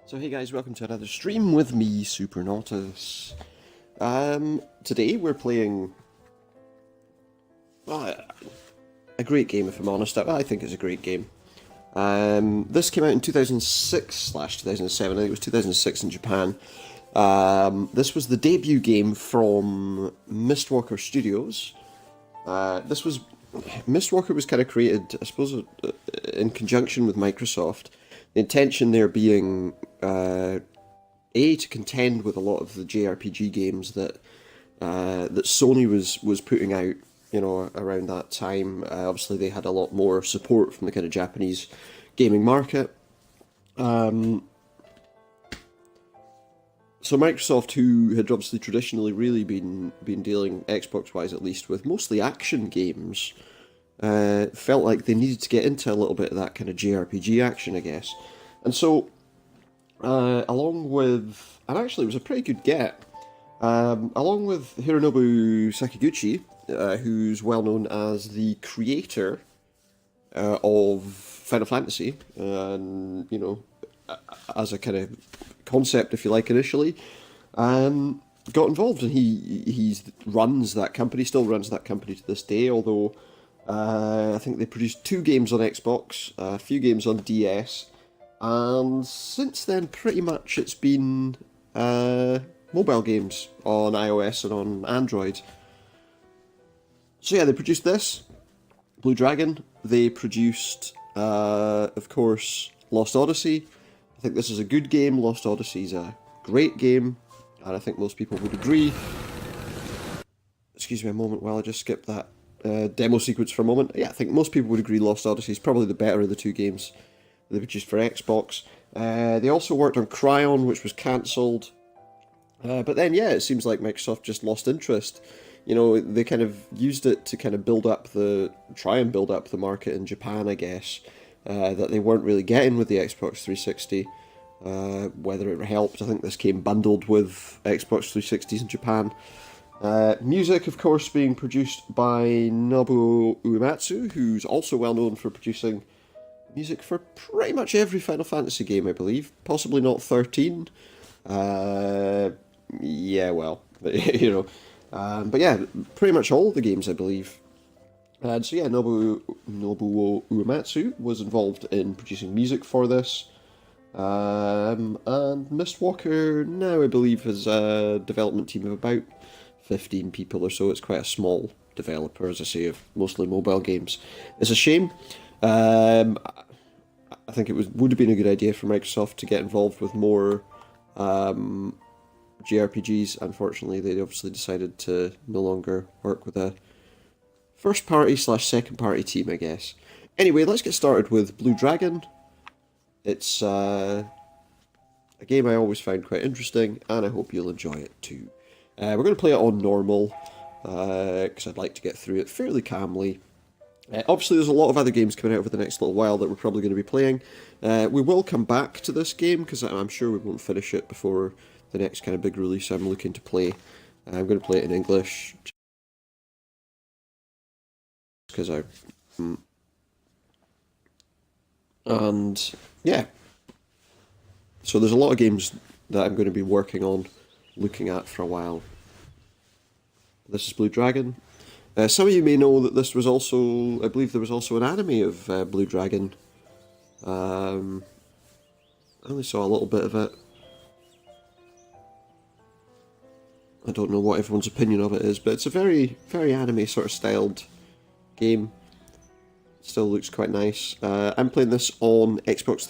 So hey guys, welcome to another stream with me, Supernautus. Today we're playing well, a great game, if I'm honest. I think it's a great game. This came out in 2006/2007. I think it was 2006 in Japan. This was the debut game from Mistwalker Studios. Mistwalker was kind of created, I suppose, in conjunction with Microsoft. The intention there being to contend with a lot of the JRPG games that Sony was putting out, around that time. Obviously, they had a lot more support from the kind of Japanese gaming market. So Microsoft, who had obviously traditionally really been dealing, Xbox-wise at least, with mostly action games, felt like they needed to get into a little bit of that kind of JRPG action, I guess. And so, along with, and actually it was a pretty good get, along with Hironobu Sakaguchi, who's well known as the creator of Final Fantasy, and, as a kind of concept, if you like, initially, got involved, and he runs that company, still runs that company to this day, although I think they produced 2 games on Xbox, a few games on DS, and since then pretty much it's been mobile games on iOS and on Android. So yeah, they produced this, Blue Dragon. They produced, of course, Lost Odyssey. I think this is a good game. Lost Odyssey is a great game, and I think most people would agree. Excuse me a moment while I just skip that demo sequence for a moment. Yeah, I think most people would agree Lost Odyssey is probably the better of the 2 games they produced for Xbox. They also worked on Cryon, which was cancelled. But then, yeah, it seems like Microsoft just lost interest. They kind of used it to kind of try and build up the market in Japan, I guess, that they weren't really getting with the Xbox 360. Whether it helped, I think this came bundled with Xbox 360s in Japan. Music, of course, being produced by Nobuo Uematsu, who's also well known for producing music for pretty much every Final Fantasy game, I believe. Possibly not 13. Yeah, well, but yeah, pretty much all the games, I believe. And so yeah, Nobuo Uematsu was involved in producing music for this. And Mistwalker now, I believe, has a development team of about 15 people or so. It's quite a small developer, as I say, of mostly mobile games. It's a shame. I think it would have been a good idea for Microsoft to get involved with more JRPGs. Unfortunately, they obviously decided to no longer work with a first party / second party team, I guess. Anyway, let's get started with Blue Dragon. It's a game I always found quite interesting, and I hope you'll enjoy it too. We're going to play it on normal, because I'd like to get through it fairly calmly. Obviously, there's a lot of other games coming out over the next little while that we're probably going to be playing. We will come back to this game, because I'm sure we won't finish it before the next kind of big release I'm looking to play. I'm going to play it in English, because and yeah, so there's a lot of games that I'm going to be working on, looking at for a while. This is Blue Dragon. Some of you may know that this was also, I believe there was also an anime of Blue Dragon. I only saw a little bit of it. I don't know what everyone's opinion of it is, but it's a very, very anime sort of styled game. Still looks quite nice. I'm playing this on Xbox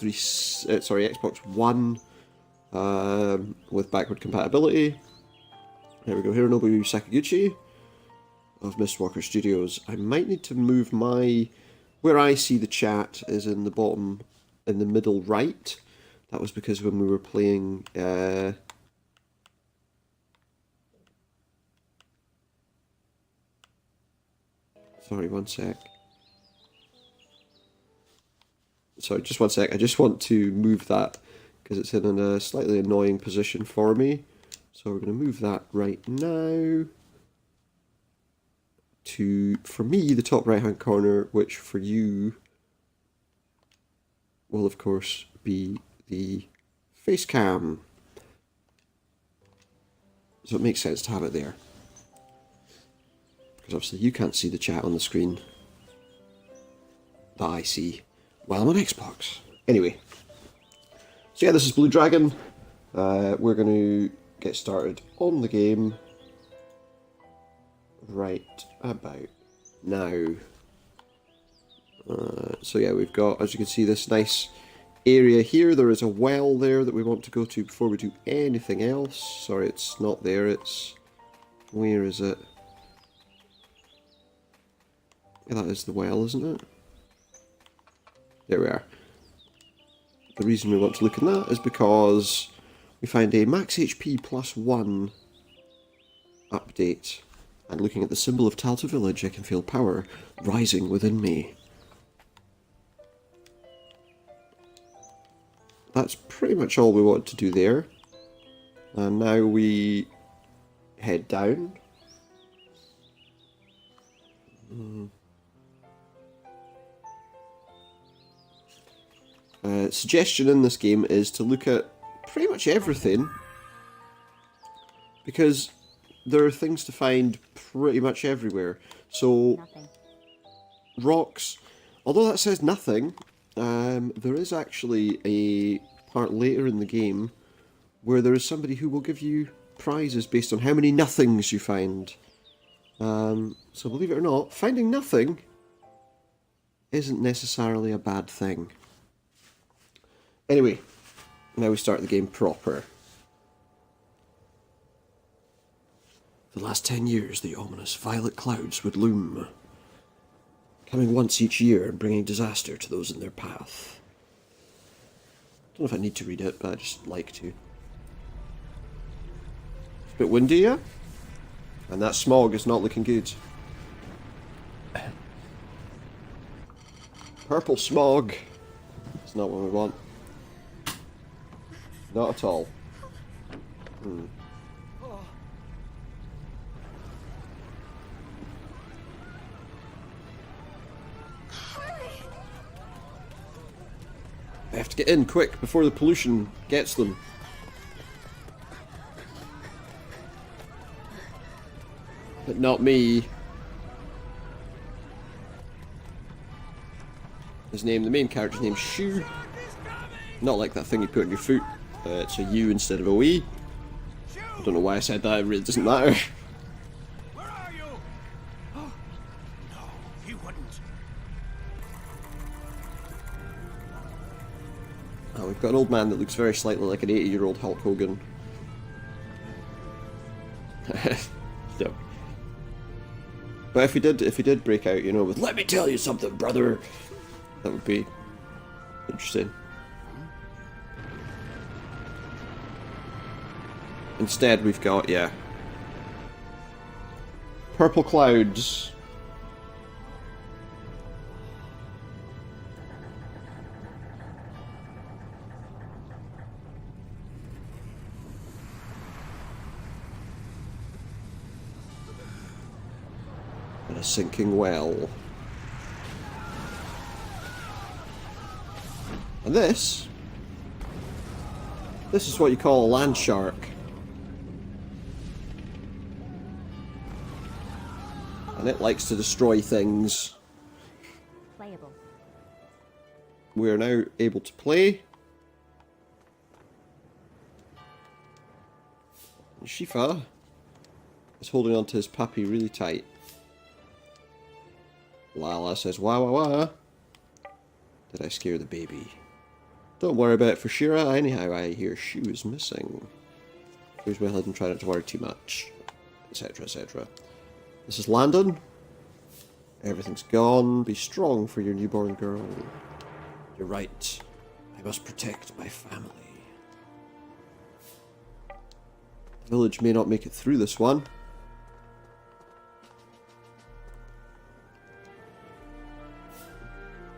One, with backward compatibility. There we go, Hironobu Sakaguchi of Mistwalker Studios. I might need to move where I see the chat is in the bottom, in the middle right. That was because when we were playing, sorry, one sec. Sorry, just one sec. I just want to move that because it's in a slightly annoying position for me. So we're going to move that right now to, for me, the top right hand corner, which for you will of course be the face cam. So it makes sense to have it there. Because obviously you can't see the chat on the screen that I see while I'm on Xbox. Anyway. So yeah, this is Blue Dragon. We're going to get started on the game right about now. So yeah, we've got, as you can see, this nice area here. There is a well there that we want to go to before we do anything else. Sorry, it's not there. It's... where is it? Yeah, that is the well, isn't it? There we are. The reason we want to look at that is because we find a max HP +1 update. And looking at the symbol of Talta Village, I can feel power rising within me. That's pretty much all we want to do there. And now we head down. Suggestion in this game is to look at pretty much everything, because there are things to find pretty much everywhere. So, nothing. Rocks, although that says nothing, there is actually a part later in the game where there is somebody who will give you prizes based on how many nothings you find. So believe it or not, finding nothing isn't necessarily a bad thing. Anyway, now we start the game proper. For the last 10 years, the ominous violet clouds would loom, coming once each year and bringing disaster to those in their path. Don't know if I need to read it, but I just like to. It's a bit windy, yeah? And that smog is not looking good. Purple smog. It's not what we want. Not at all. They have to get in quick before the pollution gets them. But not me. His name, the main character's name's Shu. Not like that thing you put on your foot. It's a U instead of a we. I don't know why I said that, it really doesn't matter. Where are you? Oh, no, he wouldn't. Oh, we've got an old man that looks very slightly like an 80-year-old Hulk Hogan. No. But if he did break out, you know, with "Let me tell you something, brother," that would be interesting. Instead, we've got, yeah, purple clouds. And a sinking well. And this is what you call a land shark. And it likes to destroy things. Playable. We are now able to play. And Shifa is holding on to his puppy really tight. Lala says, "Wah wah wah." Did I scare the baby? Don't worry about it for Shira. Anyhow, I hear Shu is missing. Here's my head and try not to worry too much. Etc, etc. This is Landon. Everything's gone. Be strong for your newborn girl. You're right. I must protect my family. The village may not make it through this one.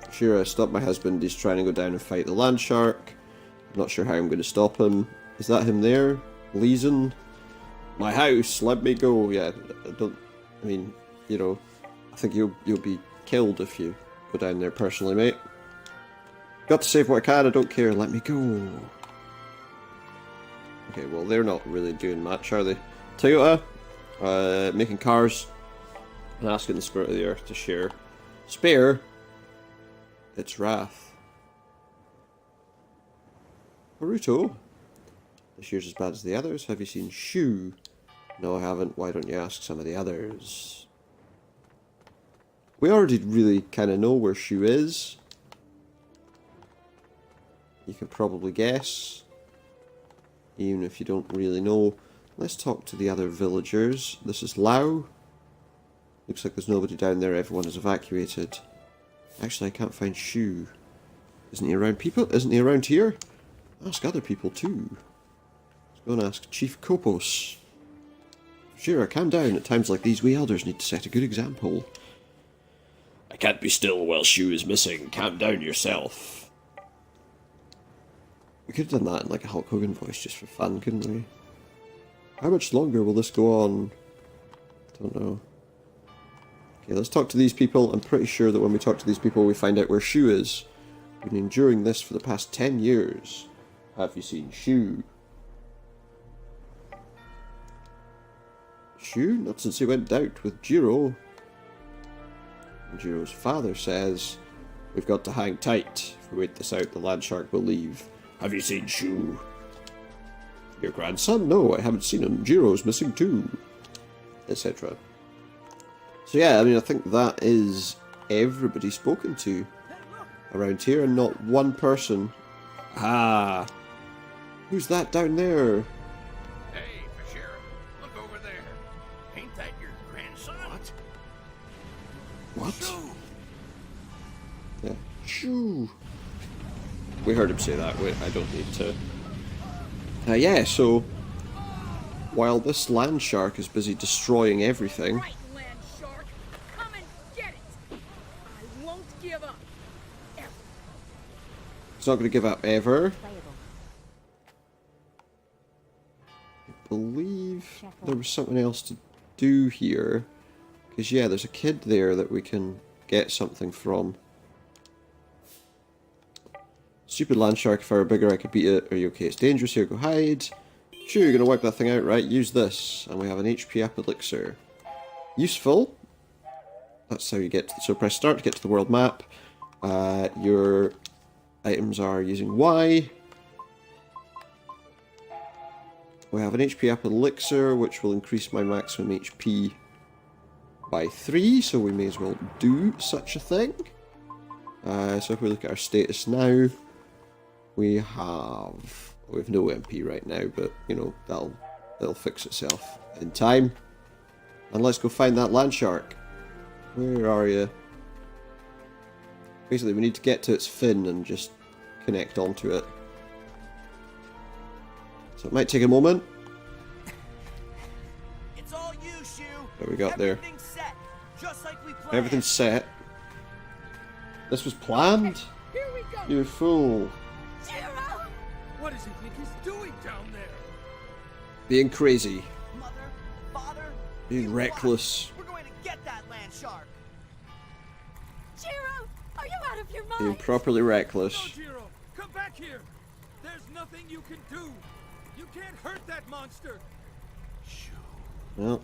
Shira, stop my husband. He's trying to go down and fight the land shark. I'm not sure how I'm going to stop him. Is that him there? Leeson? My house, let me go. Yeah, I mean, you know, I think you'll be killed if you go down there personally, mate. Got to save what I can, I don't care, let me go. Okay, well, they're not really doing much, are they? Toyota, making cars and asking the spirit of the earth to share. Spare its wrath. Naruto, this year's as bad as the others. Have you seen Shu? No, I haven't. Why don't you ask some of the others? We already really kind of know where Shu is. You could probably guess, even if you don't really know. Let's talk to the other villagers. This is Lao. Looks like there's nobody down there. Everyone is evacuated. Actually, I can't find Shu. Isn't he around people? Isn't he around here? Ask other people too. Let's go and ask Chief Kopos. Shira, calm down. At times like these, we elders need to set a good example. I can't be still while Shu is missing. Calm down yourself. We could have done that in like a Hulk Hogan voice just for fun, couldn't we? How much longer will this go on? Don't know. Okay, let's talk to these people. I'm pretty sure that when we talk to these people, we find out where Shu is. We've been enduring this for the past 10 years. Have you seen Shu? Shu? Not since he went out with Jiro. And Jiro's father says, we've got to hang tight. If we wait this out, the land shark will leave. Have you seen Shu? Your grandson? No, I haven't seen him. Jiro's missing too. Etc. So yeah, I mean, I think that is everybody spoken to around here, and not one person. Ah, who's that down there? Hey, Bashir, look over there. Ain't that your grandson? What? What? Shoo! Yeah, Shoo. We heard him say that. Wait, I don't need to. Yeah, so while this land shark is busy destroying everything. Right, land shark. Come and get it. I won't give up. Ever. It's not going to give up ever. I believe there was something else to do here. Because, yeah, there's a kid there that we can get something from. Stupid land shark, if I were bigger I could beat it. Are you okay? It's dangerous here, go hide. Sure, you're going to wipe that thing out, right? Use this. And we have an HP up elixir. Useful. That's how you get to so press start to get to the world map. Your items are using Y. We have an HP up elixir, which will increase my maximum HP by 3, so we may as well do such a thing. So if we look at our status now, we have no MP right now, but you know, that'll fix itself in time. And let's go find that land shark. Where are you? Basically, we need to get to its fin and just connect onto it. So it might take a moment. It's all you, Shu. What we got there? Everything's set, just like we planned. Everything's set. This was planned? Here we go. You fool. Jiro! What does he think he's doing down there? Being crazy. Mother, father, Being you reckless. watch. We're going to get that land shark. Jiro! Are you out of your mind? Being properly No, reckless. Jiro, come back here. There's nothing you can do. You can't hurt that monster. Shoo. Well,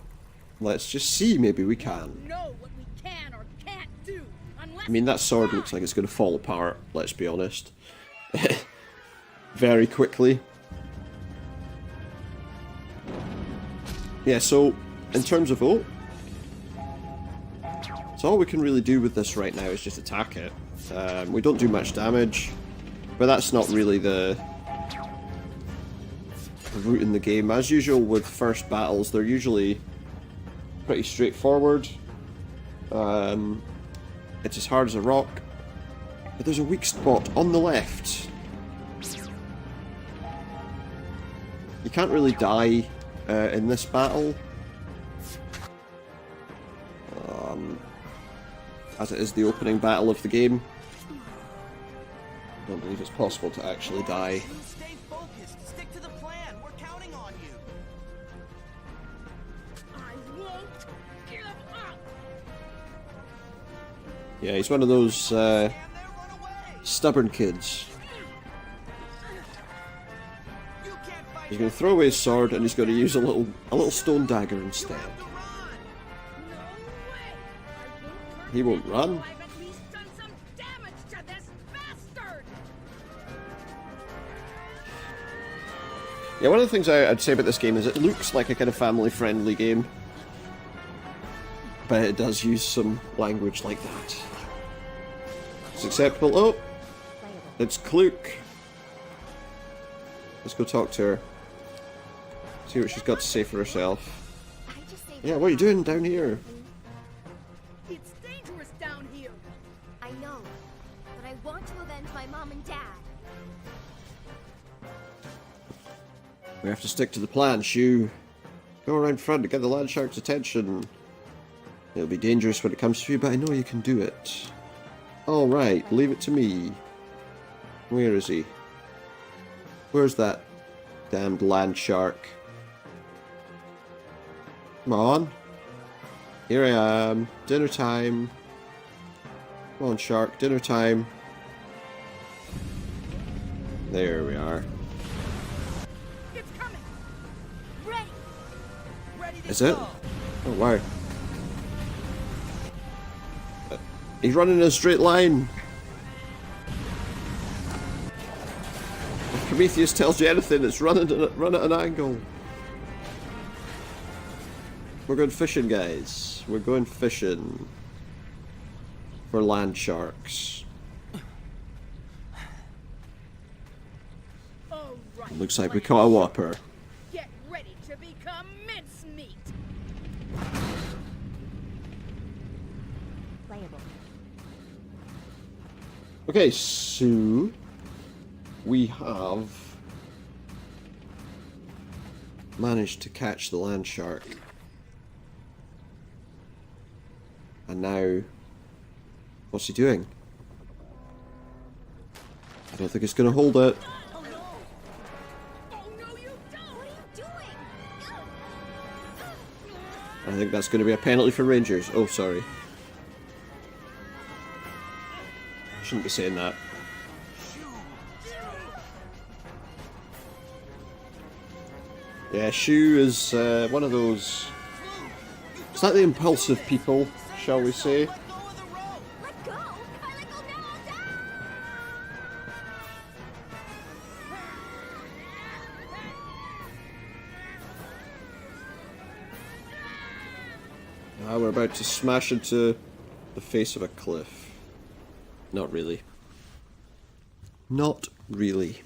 let's just see. Maybe we can. Know what we can or can't do. Unless I mean, that sword looks like it's going to fall apart, let's be honest. Very quickly. Yeah, so, in terms of... Oh. So all we can really do with this right now is just attack it. We don't do much damage, but that's not really the route in the game. As usual with first battles, they're usually pretty straightforward. It's as hard as a rock, but there's a weak spot on the left. You can't really die in this battle, as it is the opening battle of the game. I don't believe it's possible to actually die. Shu, stay focused. Stick to the plan. We're counting on you. I won't give up. Yeah, he's one of those Stand there, run away. stubborn kids. You can't fight He's going to throw away his sword and he's going to use a little stone dagger instead. No way! I won't turn He won't him in run. until I've at least done some damage to this bastard! Yeah, one of the things I'd say about this game is it looks like a kind of family-friendly game. But it does use some language like that. It's acceptable. Oh! It's Klook. Let's go talk to her. See what she's got to say for herself. Yeah, what are you doing down here? It's dangerous down here! I know, but I want to avenge my mom and dad. We have to stick to the plan, Shu. Go around front to get the land shark's attention. It'll be dangerous when it comes to you, but I know you can do it. Alright, leave it to me. Where is he? Where's that damned land shark? Come on. Here I am. Dinner time. Come on, shark. Dinner time. There we are. It's coming! Ready! Ready to Is it? go. Oh, wow. He's running in a straight line. If Prometheus tells you anything, it's run at an angle. We're going fishing, guys. We're going fishing for land sharks. All right, Looks like we caught a whopper. get ready to become mincemeat! Playable. Okay, so we have managed to catch the land shark. And now, what's he doing? I don't think it's going to hold it. Oh no, you don't! What are you doing? I think that's going to be a penalty for Rangers. Oh, sorry. Shouldn't be saying that. Yeah, Shu is one of those slightly impulsive people, shall we say. Let go of the rope. Let go! If I let go now, I'll die! Now we're about to smash into the face of a cliff. Not really. Not really.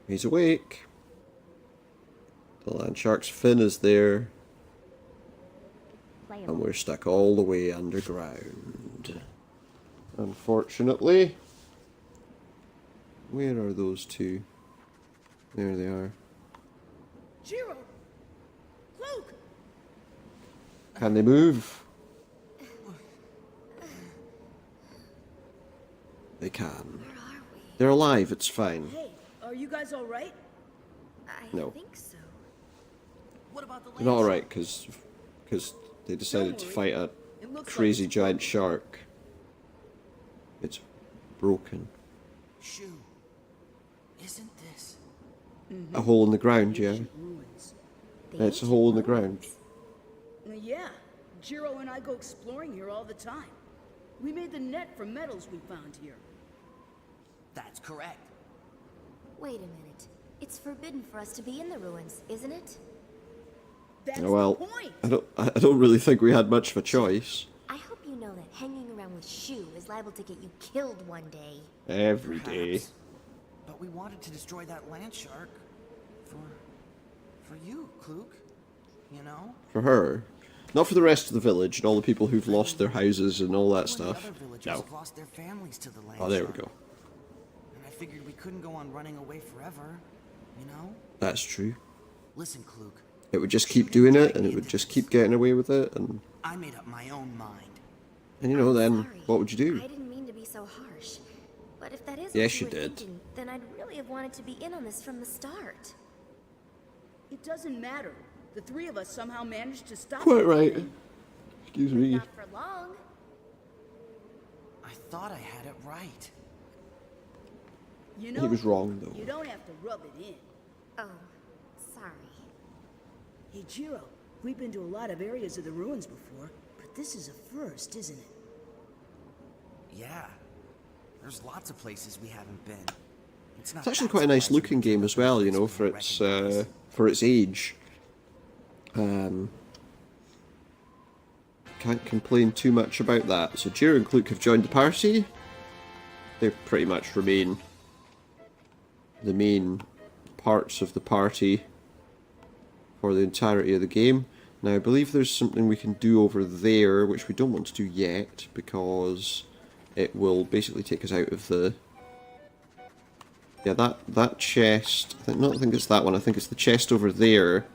He's awake. The land shark's fin is there. And we're stuck all the way underground. Unfortunately. Where are those two? There they are. Jiro! Luke! Can they move? They can. Where are we? They're alive, it's fine. Hey, are you guys alright? I No. think so. What about the They're not land alright, because they decided to fight a It looks crazy like it's giant shark. It's broken. shark? Shoo. Isn't this? A hole in the ground, yeah. ruins. The It's a hole in the ground. Yeah, Jiro and I go exploring here all the time. We made the net from metals we found here. That's correct. Wait a minute. It's forbidden for us to be in the ruins, isn't it? That's Well, the point! I don't really think we had much of a choice. I hope you know that hanging around with Shu is liable to get you killed one day. Every day. Perhaps. But we wanted to destroy that land shark for you, Klook. You know? For her. Not for the rest of the village and all the people who've lost their houses and all that When the stuff. other villagers No. have lost their families to the land Oh, there we shark. go. And I figured we couldn't go on running away forever. You know? That's true. Listen, Klook. It would just keep doing it, and it would just keep getting away with it, and I made up my own mind. you know, then Sorry. what would you do? I didn't mean to be so harsh. But if that is Yes, what you were did. thinking, then I'd really have wanted to be in on this from the start. It doesn't matter. The three of us somehow managed to stop Quite right. everything. Excuse me. Not for long. I thought I had it right. You know, He was wrong, though. you don't have to rub it in. Oh, sorry. Hey, Jiro, we've been to a lot of areas of the ruins before, but this is a first, isn't it? Yeah. There's lots of places we haven't been. It's It's actually quite a nice looking game as well, you know, for its age. Can't complain too much about that. So Jiro and Kluke have joined the party. They pretty much remain the main parts of the party for the entirety of the game. Now I believe there's something we can do over there, which we don't want to do yet, because it will basically take us out of the... Yeah, that chest... I think it's that one. I think it's the chest over there.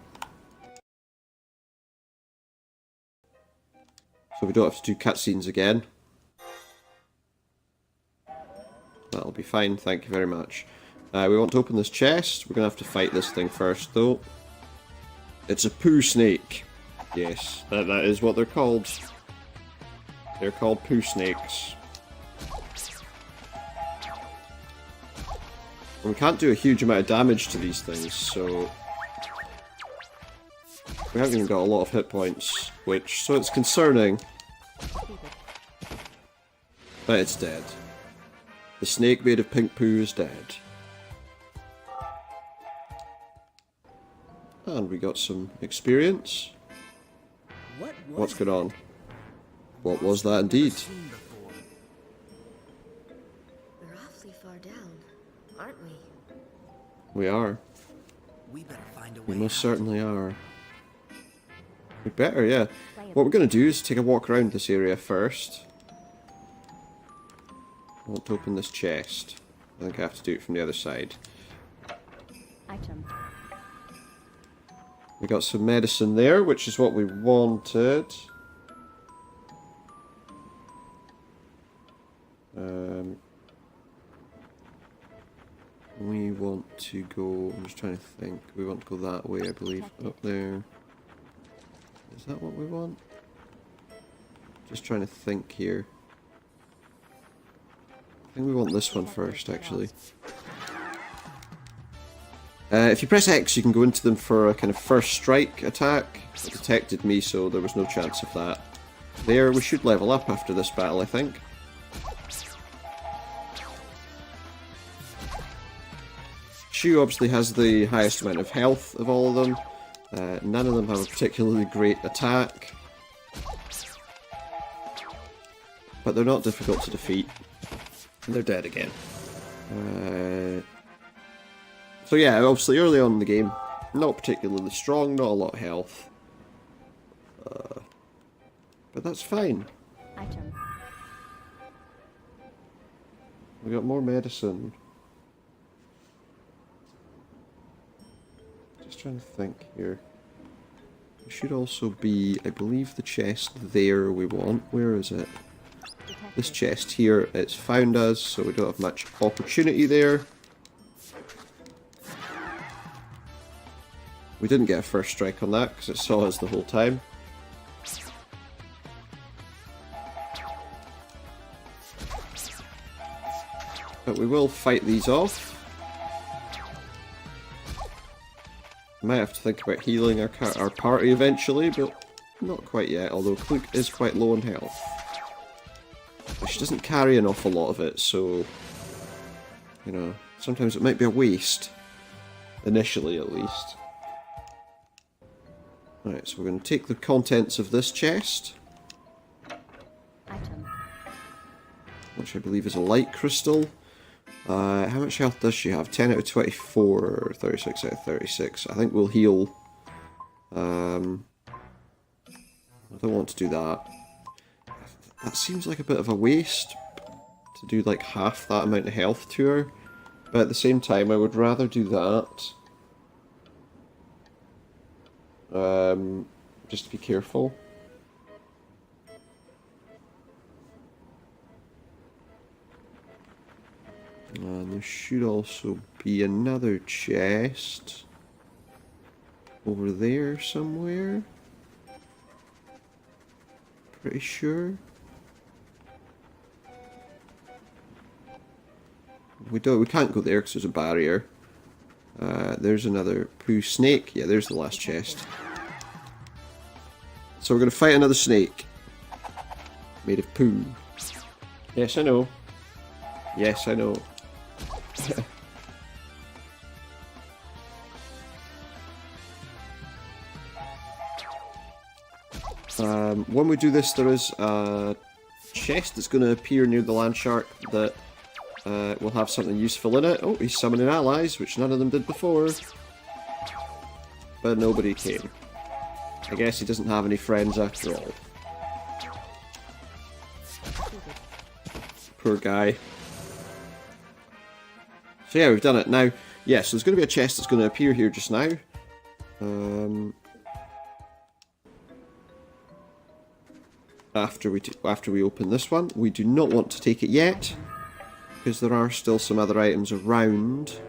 So we don't have to do cutscenes again. That'll be fine, thank you very much. We want to open this chest. We're going to have to fight this thing first, though. It's a poo snake. Yes, that is what they're called. They're called poo snakes. And we can't do a huge amount of damage to these things, so... We haven't even got a lot of hit points, so it's concerning. But it's dead. The snake made of pink poo is dead. And we got some experience. What's going on? What was that indeed? We're awfully far down, aren't we? We are. We better find a way We most out. certainly are. We better, yeah. What we're going to do is take a walk around this area first. I want to open this chest. I think I have to do it from the other side. Item. We got some medicine there, which is what we wanted. We want to go... I'm just trying to think. We want to go that way, I believe. Up there. Is that what we want? Just trying to think here. I think we want this one first, actually. If you press X, you can go into them for a kind of first strike attack. It detected me, so there was no chance of that. There, we should level up after this battle, I think. Shu obviously has the highest amount of health of all of them. None of them have a particularly great attack. But they're not difficult to defeat. And they're dead again. So yeah, obviously early on in the game, not particularly strong, not a lot of health. But that's fine. Item. We got more medicine. Just trying to think here. There should also be, I believe, the chest there we want. Where is it? This chest here, it's found us, so we don't have much opportunity there. We didn't get a first strike on that because it saw us the whole time. But we will fight these off. Might have to think about healing our party eventually, but not quite yet, although Kluke is quite low on health. But she doesn't carry an awful lot of it, so... You know, sometimes it might be a waste. Initially, at least. Right, so we're going to take the contents of this chest, Item. which I believe is a light crystal. How much health does she have? 10 out of 24, 36 out of 36. I think we'll heal. I don't want to do that. That seems like a bit of a waste, to do like half that amount of health to her. But at the same time, I would rather do that. Just to be careful. And there should also be another chest over there somewhere. Pretty sure. We can't go there because there's a barrier. There's another poo snake. Yeah, there's the last chest. So we're going to fight another snake. Made of poo. Yes, I know. Yes, I know. When we do this, there is a chest that's going to appear near the land shark that will have something useful in it. Oh, he's summoning allies, which none of them did before. But nobody came. I guess he doesn't have any friends after all. Poor guy. So yeah, we've done it. Now, yeah, so there's going to be a chest that's going to appear here just now. After we open this one. We do not want to take it yet, because there are still some other items around.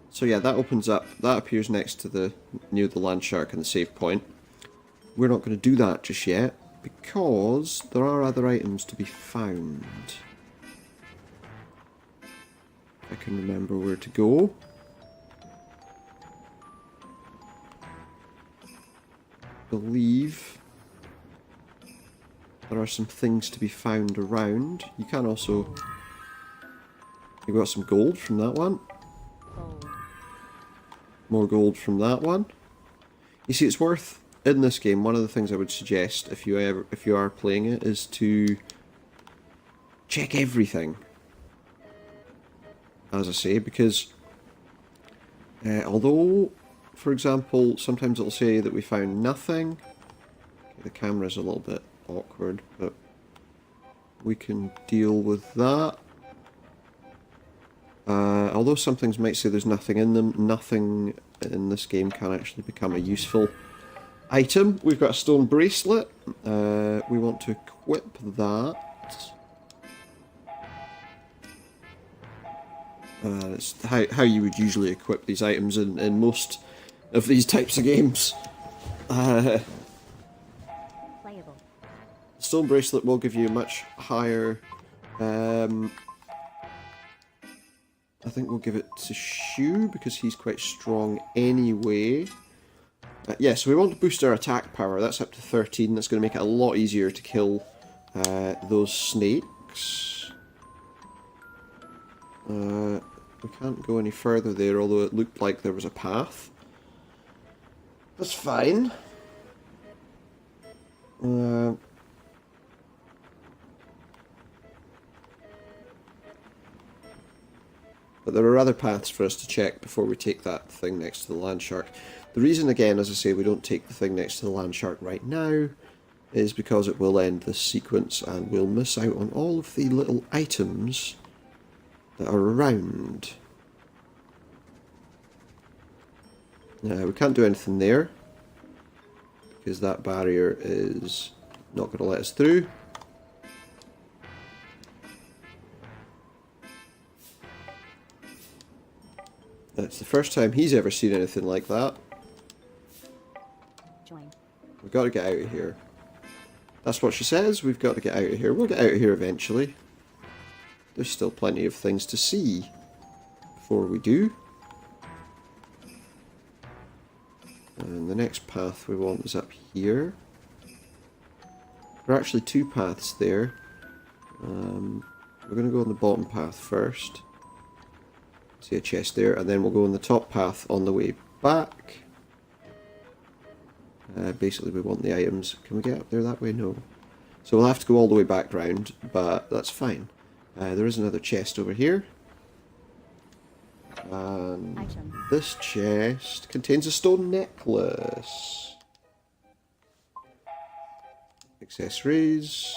So yeah, that opens up. That appears next to near the land shark and the save point. We're not going to do that just yet, because there are other items to be found. I can remember where to go. I believe there are some things to be found around. You can also... You got some gold from that one. Gold. More gold from that one. You see, it's worth, in this game, one of the things I would suggest if you are playing it is to check everything. As I say, because although, for example, sometimes it'll say that we found nothing. Okay, the camera's a little bit awkward, but we can deal with that. Although some things might say there's nothing in them, nothing in this game can actually become a useful item. We've got a stone bracelet. We want to equip that. It's how you would usually equip these items in most of these types of games. Playable. Stone bracelet will give you a much higher... I think we'll give it to Shu because he's quite strong anyway. Yeah, so we want to boost our attack power. That's up to 13. That's going to make it a lot easier to kill those snakes. We can't go any further there, although it looked like there was a path. That's fine. But there are other paths for us to check before we take that thing next to the land shark. The reason, again, as I say, we don't take the thing next to the land shark right now is because it will end this sequence and we'll miss out on all of the little items that are around. We can't do anything there because that barrier is not going to let us through. It's the first time he's ever seen anything like that. Join. We've got to get out of here. That's what she says, we've got to get out of here. We'll get out of here eventually. There's still plenty of things to see before we do. And the next path we want is up here. There are actually two paths there. We're going to go on the bottom path first. See a chest there, and then we'll go on the top path on the way back. Basically we want the items. Can we get up there that way? No. So we'll have to go all the way back round, but that's fine. There is another chest over here. And Item. this chest contains a stone necklace. Accessories.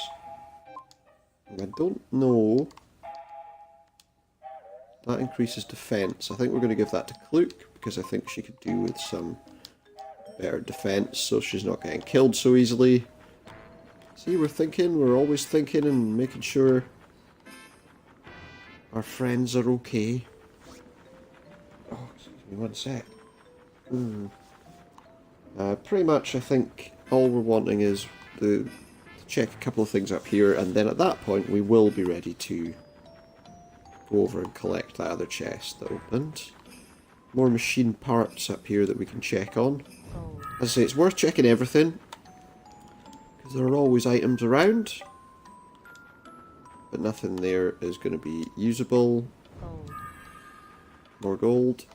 I don't know. That increases defense. I think we're going to give that to Klook because I think she could do with some better defense so she's not getting killed so easily. See, we're always thinking and making sure Our friends are okay. Oh, excuse me, one sec. Pretty much, I think all we're wanting is to check a couple of things up here, and then at that point we will be ready to go over and collect that other chest that opened. More machine parts up here that we can check on. Gold. As I say, it's worth checking everything, because there are always items around, but nothing there is going to be usable. Gold. More gold.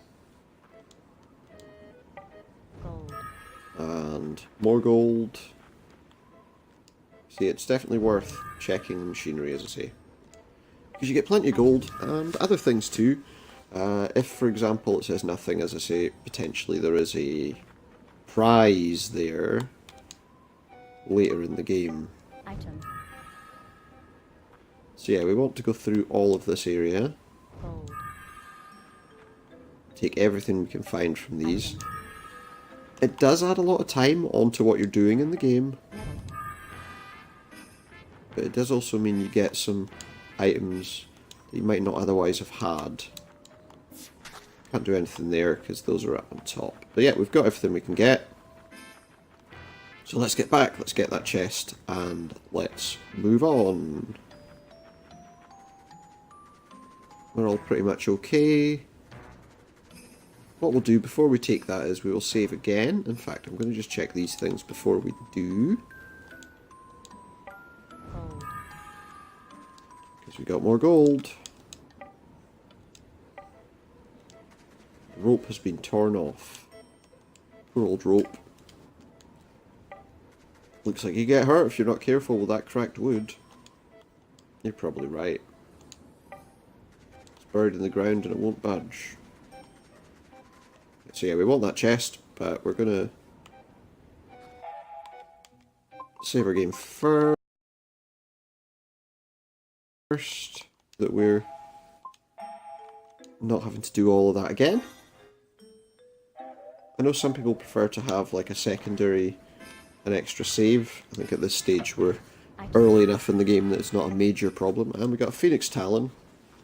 Gold. And more gold. See, it's definitely worth checking the machinery, as I say. Because you get plenty of gold, and other things too. If, for example, it says nothing, as I say, potentially there is a prize there later in the game. Item. So yeah, we want to go through all of this area. Gold. Take everything we can find from these. It does add a lot of time onto what you're doing in the game. Metal. But it does also mean you get some items that you might not otherwise have had. Can't do anything there because those are up on top. But yeah, we've got everything we can get. So let's get back, let's get that chest, and let's move on. We're all pretty much okay. What we'll do before we take that is we will save again. In fact, I'm going to just check these things before we do. Gold. Because we got more gold. The rope has been torn off. Poor old rope. Looks like you get hurt if you're not careful with that cracked wood. You're probably right. It's buried in the ground and it won't budge. So yeah, we want that chest, but we're gonna save our game first. That we're not having to do all of that again. I know some people prefer to have like a secondary, an extra save. I think at this stage we're early enough in the game that it's not a major problem. And we got a Phoenix Talon,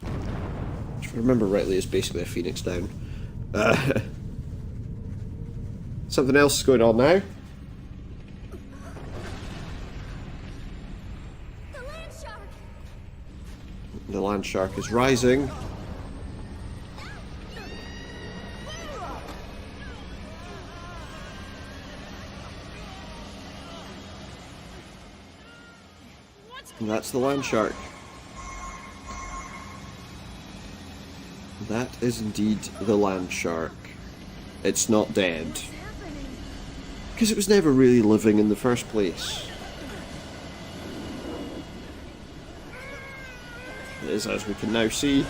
which if I remember rightly is basically a Phoenix down. Something else is going on now. The land shark! The land shark is rising. And that's the land shark. That is indeed the land shark. It's not dead. Because it was never really living in the first place. It is, as we can now see,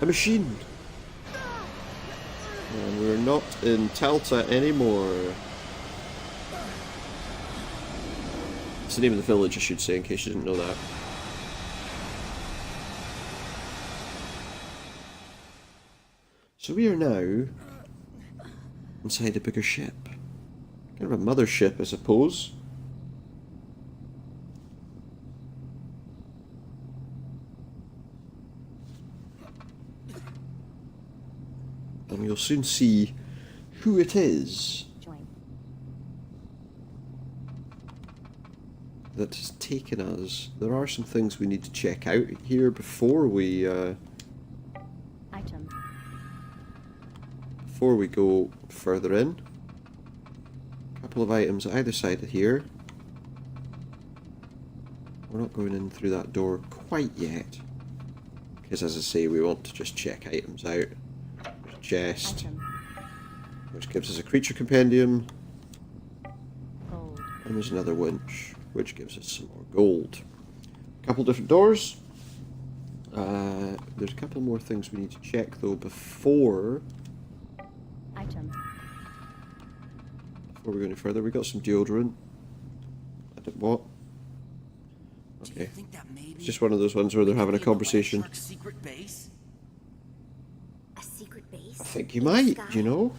a machine. And we're not in Talta anymore. It's the name of the village, I should say, in case you didn't know that. So we are now inside a bigger ship. Kind of a mothership, I suppose. And you'll soon see who it is Join. that has taken us. There are some things we need to check out here before we Item. before we go further in. A couple of items either side of here. We're not going in through that door quite yet, because as I say, we want to just check items out. There's a chest, Item. which gives us a creature compendium, Gold. and there's another winch, which gives us some more gold. A couple different doors. There's a couple more things we need to check though before Item. we go any further. We got some deodorant. I don't what? Do Okay. you think that maybe It's just one of those ones where they're having a could be the land conversation. shark's secret base? A secret base? I think you in the might, sky? you know?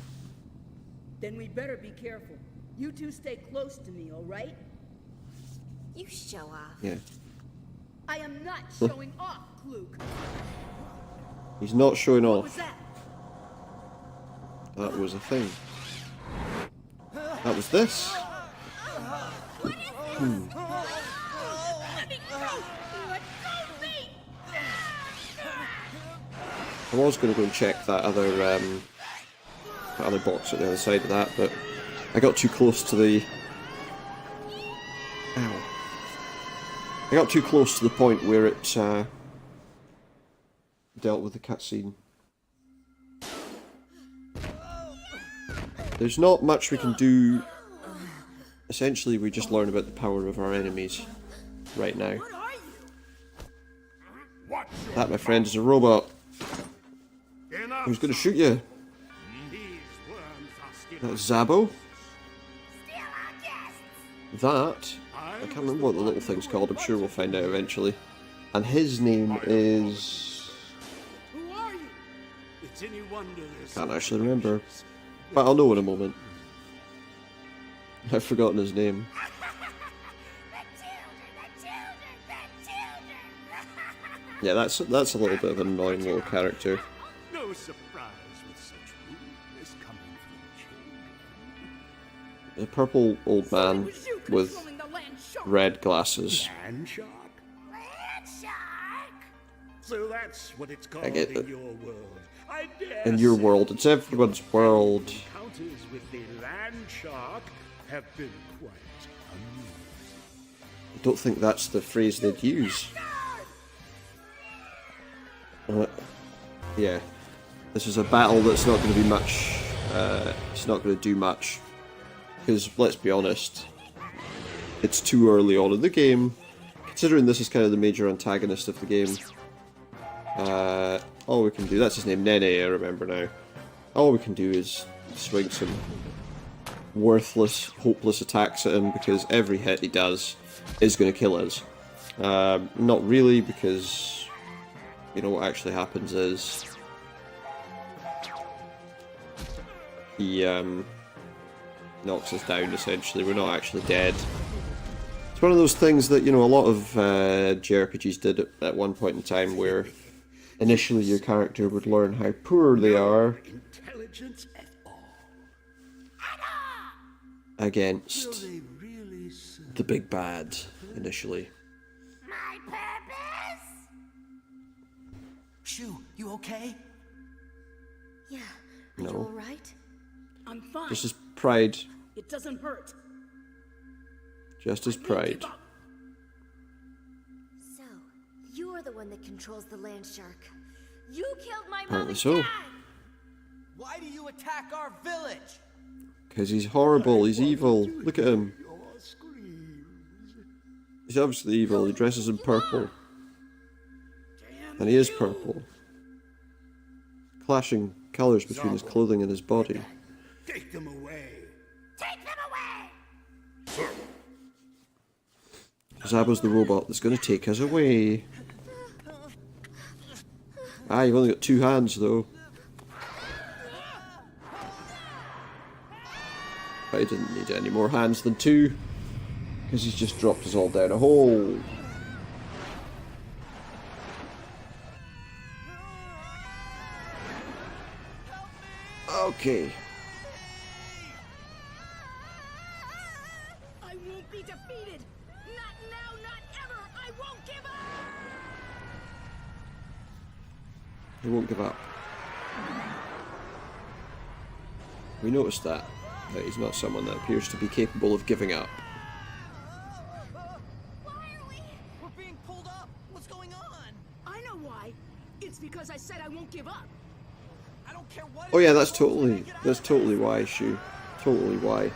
Then we better be careful. You two stay close to me, all right? You show off. Yeah. I am not showing off, Luke. He's not showing What off. was that? That was a thing. That was this. Let me go! Let go of me! I was going to go and check that other box at the other side of that, but I got too close to the... Ow. I got too close to the point where it dealt with the cutscene. There's not much we can do. Essentially, we just learn about the power of our enemies right now. What are you? That, my friend, is a robot. Who's going to shoot you? That's Zabo. That, I can't remember what the little thing's called, I'm sure we'll find out eventually. And his name is... Who are you? Can't actually remember. But I'll know in a moment. I've forgotten his name. Yeah, that's a little bit of an annoying little character. No surprise with such rudeness coming from children. A purple old man It was you with controlling the land shark. red glasses. Land shark? So that's what it's called get in it. your world. I dare In your say world, it's everyone's world. encounters with the land shark have been quite amusing. I don't think that's the phrase they'd use. Yeah, this is a battle that's not going to be much. It's not going to do much because, let's be honest, it's too early on in the game. Considering this is kind of the major antagonist of the game, all we can do, that's his name, Nene, I remember now. All we can do is swing some worthless, hopeless attacks at him because every hit he does is going to kill us. Not really, because you know what actually happens is he knocks us down essentially. We're not actually dead. It's one of those things that, you know, a lot of JRPGs did at one point in time where initially your character would learn how poor they are Intelligence at all. against They really serve. the big bad initially. My purpose? Shu, you okay? Yeah. Are No. you alright? I'm fine. Just as pride, It doesn't hurt. just as I won't pride. give up. So, you're the one that controls the land shark. You killed my mom Apparently and so. dad! Why do you attack our village? Because he's horrible, he's evil. Look at him. Your screams. He's obviously evil, he dresses in purple. Damn And he is you. purple. Clashing colours between his clothing and his body. Take them away. Take them away! Zabo's the robot that's going to take us away. Ah, you've only got 2 hands though. But he didn't need any more hands than 2. Because he's just dropped us all down a hole. Okay. I won't be defeated. Not now, not ever. I won't give up. He won't give up. We noticed that he's not someone that appears to be capable of giving up. We're being pulled up. What's going on? I know why. It's because I said I won't give up. I don't care what. Oh yeah, that's totally why, Shu. Totally why.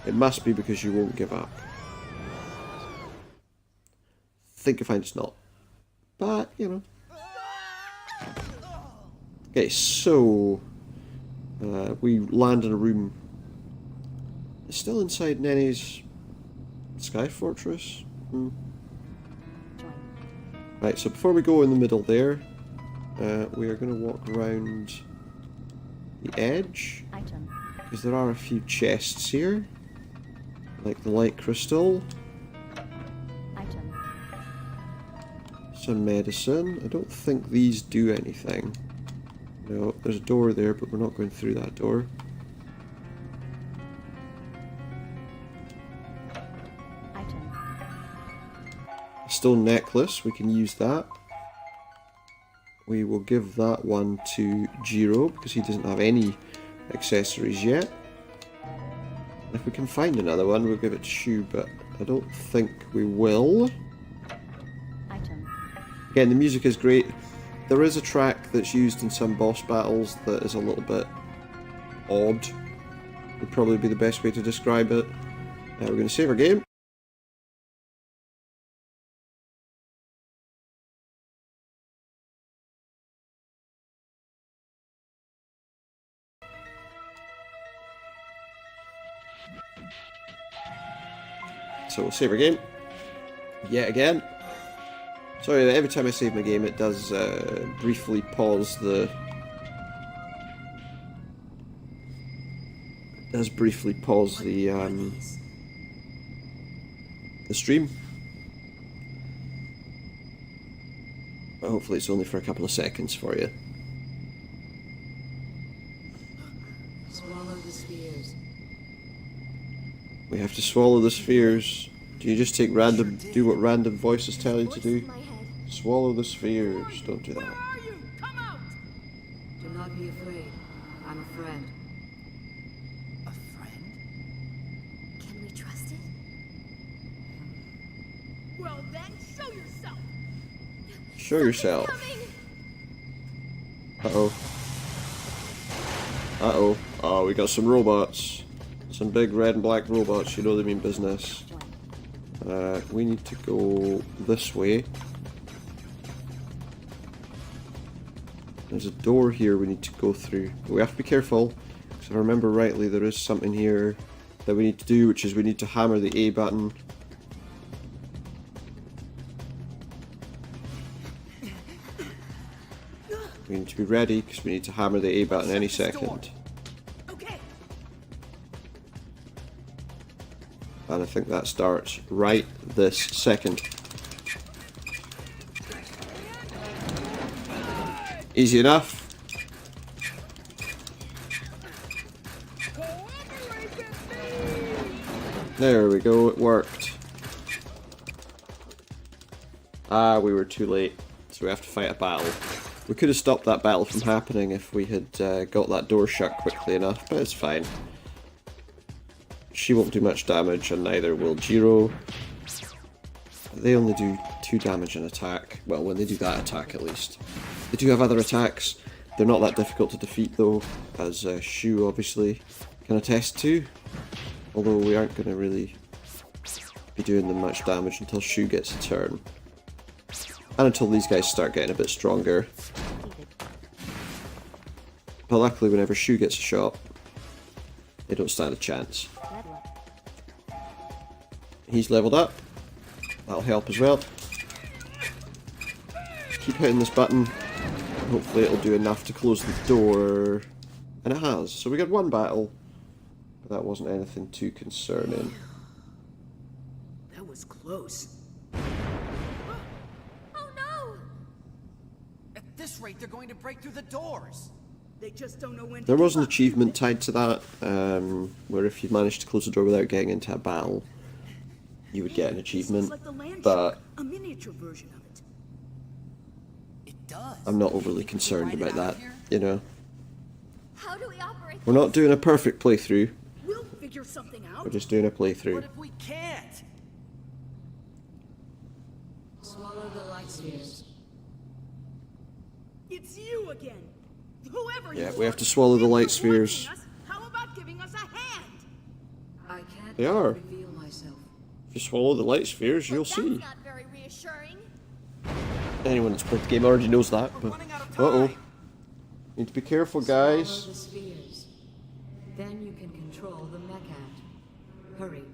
It must be because you won't give up. Think you find it's not. But, you know. Okay, so we land in a room. It's still inside Nene's Sky Fortress. Right, so before we go in the middle there, we are going to walk around the edge, Item. because there are a few chests here, like the light crystal. Item. Some medicine. I don't think these do anything. No, there's a door there, but we're not going through that door. Item. A stone necklace, we can use that. We will give that one to Jiro because he doesn't have any accessories yet. If we can find another one, we'll give it to Shu, but I don't think we will. Item. Again, the music is great. There is a track that's used in some boss battles that is a little bit odd. Would probably be the best way to describe it. We're going to save our game. So we'll save our game. Yet again. Sorry, every time I save my game it does briefly pause the... the stream. But hopefully it's only for a couple of seconds for you. Swallow the spheres. We have to swallow the spheres. Do you just take random, do what random voices tell you to Voice do? in my head. Swallow the spheres. Don't do Where that. are you? Come out! Do not be afraid. I'm a friend. A friend? Can we trust it? Well then, show yourself! Show yourself. Coming! Uh-oh. Uh-oh. Oh, we got some robots. Some big red and black robots. You know they mean business. We need to go this way. There's a door here we need to go through. But we have to be careful, because if I remember rightly, there is something here that we need to do, which is we need to hammer the A button. We need to be ready, because we need to hammer the A button any second. Okay, And I think that starts right this second. Easy enough. There we go, it worked. Ah, we were too late. So we have to fight a battle. We could have stopped that battle from happening if we had got that door shut quickly enough, but it's fine. She won't do much damage, and neither will Jiro. They only do 2 damage an attack. Well, when they do that attack at least. They do have other attacks. They're not that difficult to defeat though, as Shu obviously can attest to. Although we aren't going to really be doing them much damage until Shu gets a turn. And until these guys start getting a bit stronger. But luckily whenever Shu gets a shot, they don't stand a chance. Level up. He's leveled up. That'll help as well. Keep hitting this button. Hopefully it'll do enough to close the door. And it has. So we got one battle. But that wasn't anything too concerning. that was close. Oh no! At this rate, they're going to break through the doors. They just don't know when to There was give an up. achievement tied to that, where if you managed to close the door without getting into a battle, you would get an This achievement. is like the land But shark, a miniature version of it. It does. I'm not overly concerned about that, you know. How do we operate We're not doing a perfect playthrough, We'll figure something out. we're just doing a What playthrough. if we can't? Swallow the light spheres. It's you again. Whoever Yeah, you we have are. to swallow the If light you're spheres. watching us, how about giving us a hand? I can't They are. reveal myself. If you swallow the light spheres, you'll That's see. not very reassuring. Anyone that's played the game already knows that, but... Running out of Uh-oh. time. Need to be careful, Swallow guys. the spheres. Then you can control the mech ant. Hurry.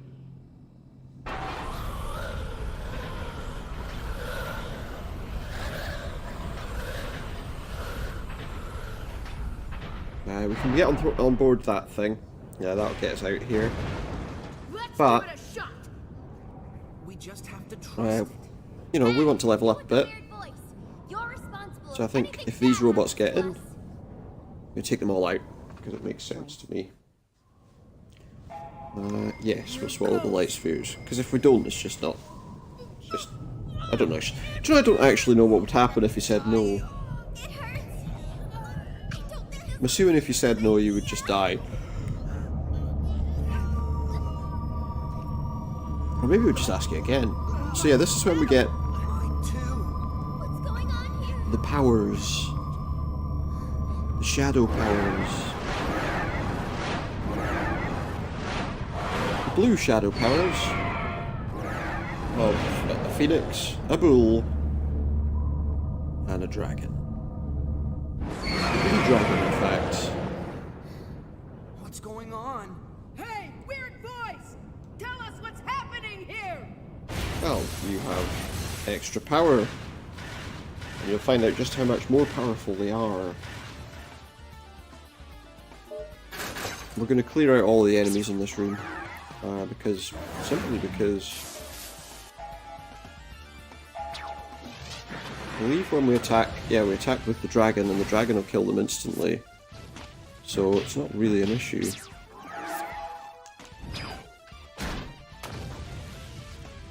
We can get on board that thing. Yeah, that'll get us out here. Let's But- give it a shot. We just have to trust Uh, it. you know, we want to level up a bit. Weird voice. So I think if these robots get in, we take them all out, because it makes sense to me. Yes, we'll swallow the light spheres, because if we don't, it's just not... It's just... I don't know. Do you know, I don't actually know what would happen if he said no. It hurts. I'm assuming if you said no, you would just die. Or maybe we'll just ask you again. So yeah, this is when we get What's going on here? the powers. The shadow powers. The blue shadow powers of a phoenix, a bull, and a dragon. A blue dragon, in fact. What's going on? Hey, weird voice! Tell us what's happening here! Well, you have extra power. And you'll find out just how much more powerful they are. We're going to clear out all the enemies in this room. Simply because... I believe when we attack... Yeah, we attack with the dragon, and the dragon will kill them instantly. So it's not really an issue.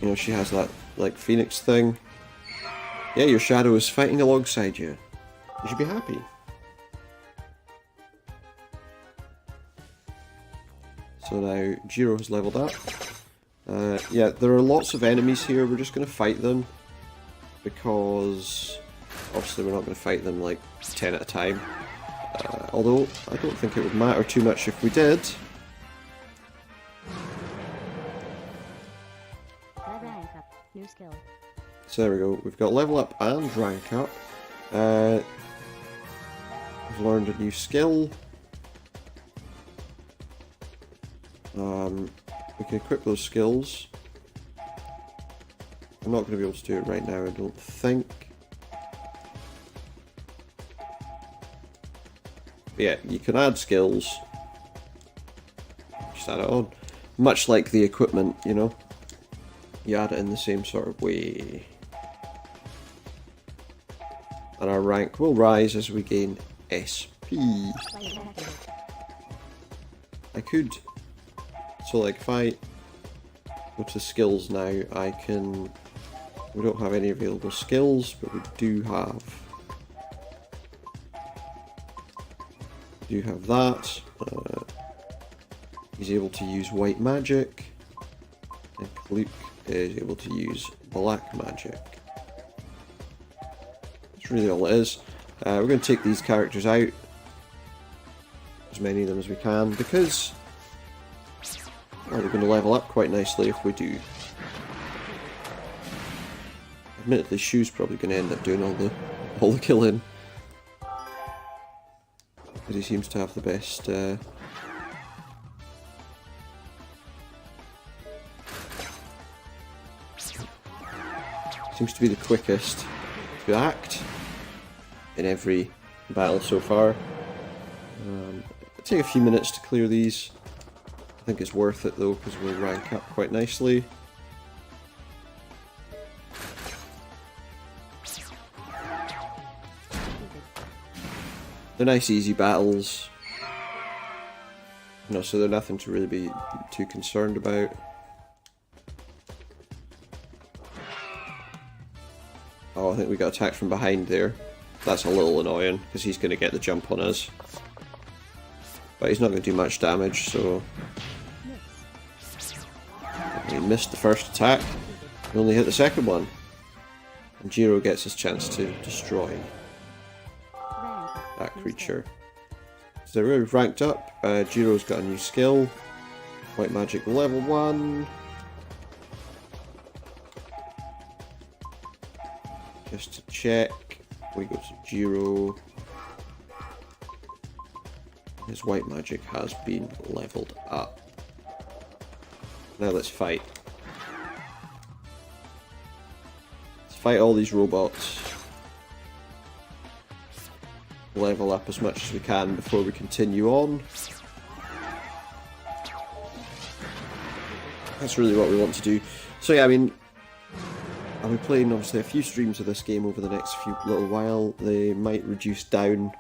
You know, she has that, like, phoenix thing. Yeah, your shadow is fighting alongside you. You should be happy. So now, Jiro has leveled up. Yeah, there are lots of enemies here. We're just going to fight them. Because, obviously we're not going to fight them, like, 10 at a time. Although, I don't think it would matter too much if we did. Rank up. New skill. So there we go, we've got level up and rank up. We've learned a new skill. We can equip those skills. I'm not going to be able to do it right now, I don't think. But yeah, you can add skills. Just add it on. Much like the equipment, you know. You add it in the same sort of way. And our rank will rise as we gain SP. I could... So like if I go to skills now, I can... We don't have any available skills, but we do have... that. He's able to use white magic. And Luke is able to use black magic. That's really all it is. We're going to take these characters out. As many of them as we can, because... Well, they're going to level up quite nicely if we do. Admittedly, Shu's probably going to end up doing all the killing. Because he seems to have the best... seems to be the quickest to act in every battle so far. It'll take a few minutes to clear these. I think it's worth it though, because we'll rank up quite nicely. They're nice easy battles. You know, so they're nothing to really be too concerned about. Oh, I think we got attacked from behind there. That's a little annoying, because he's going to get the jump on us. But he's not going to do much damage, so... We missed the first attack. We only hit the second one. And Jiro gets his chance to destroy that creature. So we've ranked up. Jiro's got a new skill. White magic level 1. Just to check, we go to Jiro. His white magic has been leveled up. Now let's fight. Let's fight all these robots. Level up as much as we can before we continue on. That's really what we want to do. So yeah, I mean, I'll be playing obviously a few streams of this game over the next little while. They might reduce down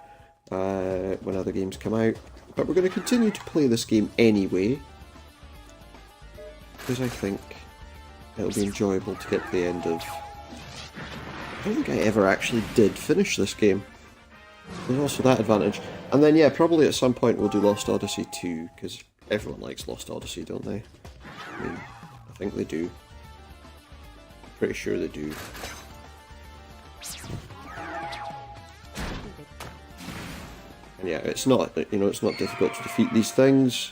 when other games come out, but we're going to continue to play this game anyway, because I think it'll be enjoyable to get to the end of... I don't think I ever actually did finish this game. There's also that advantage. And then yeah, probably at some point we'll do Lost Odyssey 2, because everyone likes Lost Odyssey, don't they? I mean, I think they do. Pretty sure they do. And yeah, it's not, you know, it's not difficult to defeat these things.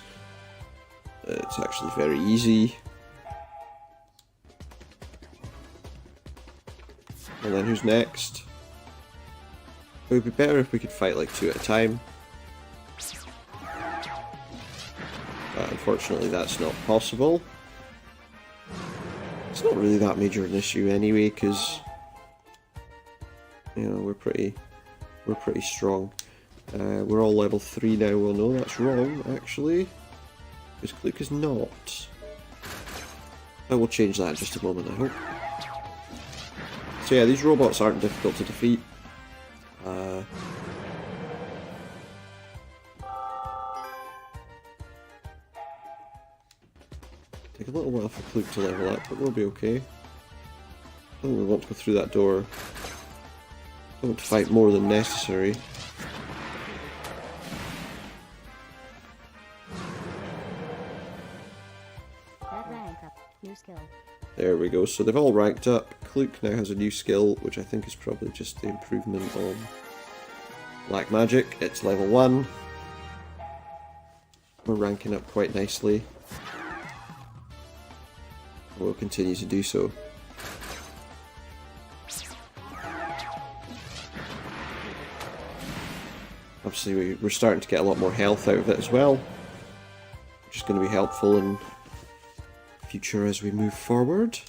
It's actually very easy. And then who's next? It would be better if we could fight like 2 at a time. But unfortunately that's not possible. It's not really that major an issue anyway, because you know, we're pretty strong. We're all level 3 now. Well, no, that's wrong actually, because Kluke is not. I will change that in just a moment, I hope. So yeah, these robots aren't difficult to defeat. Take a little while for Kluke to level up, but we'll be okay. I don't think we want to go through that door. Don't want to fight more than necessary. That rank up. New skill. There we go, so they've all ranked up. Kluke now has a new skill, which I think is probably just the improvement on Black Magic. It's level 1. We're ranking up quite nicely. We'll continue to do so. Obviously we're starting to get a lot more health out of it as well, which is going to be helpful in future as we move forward.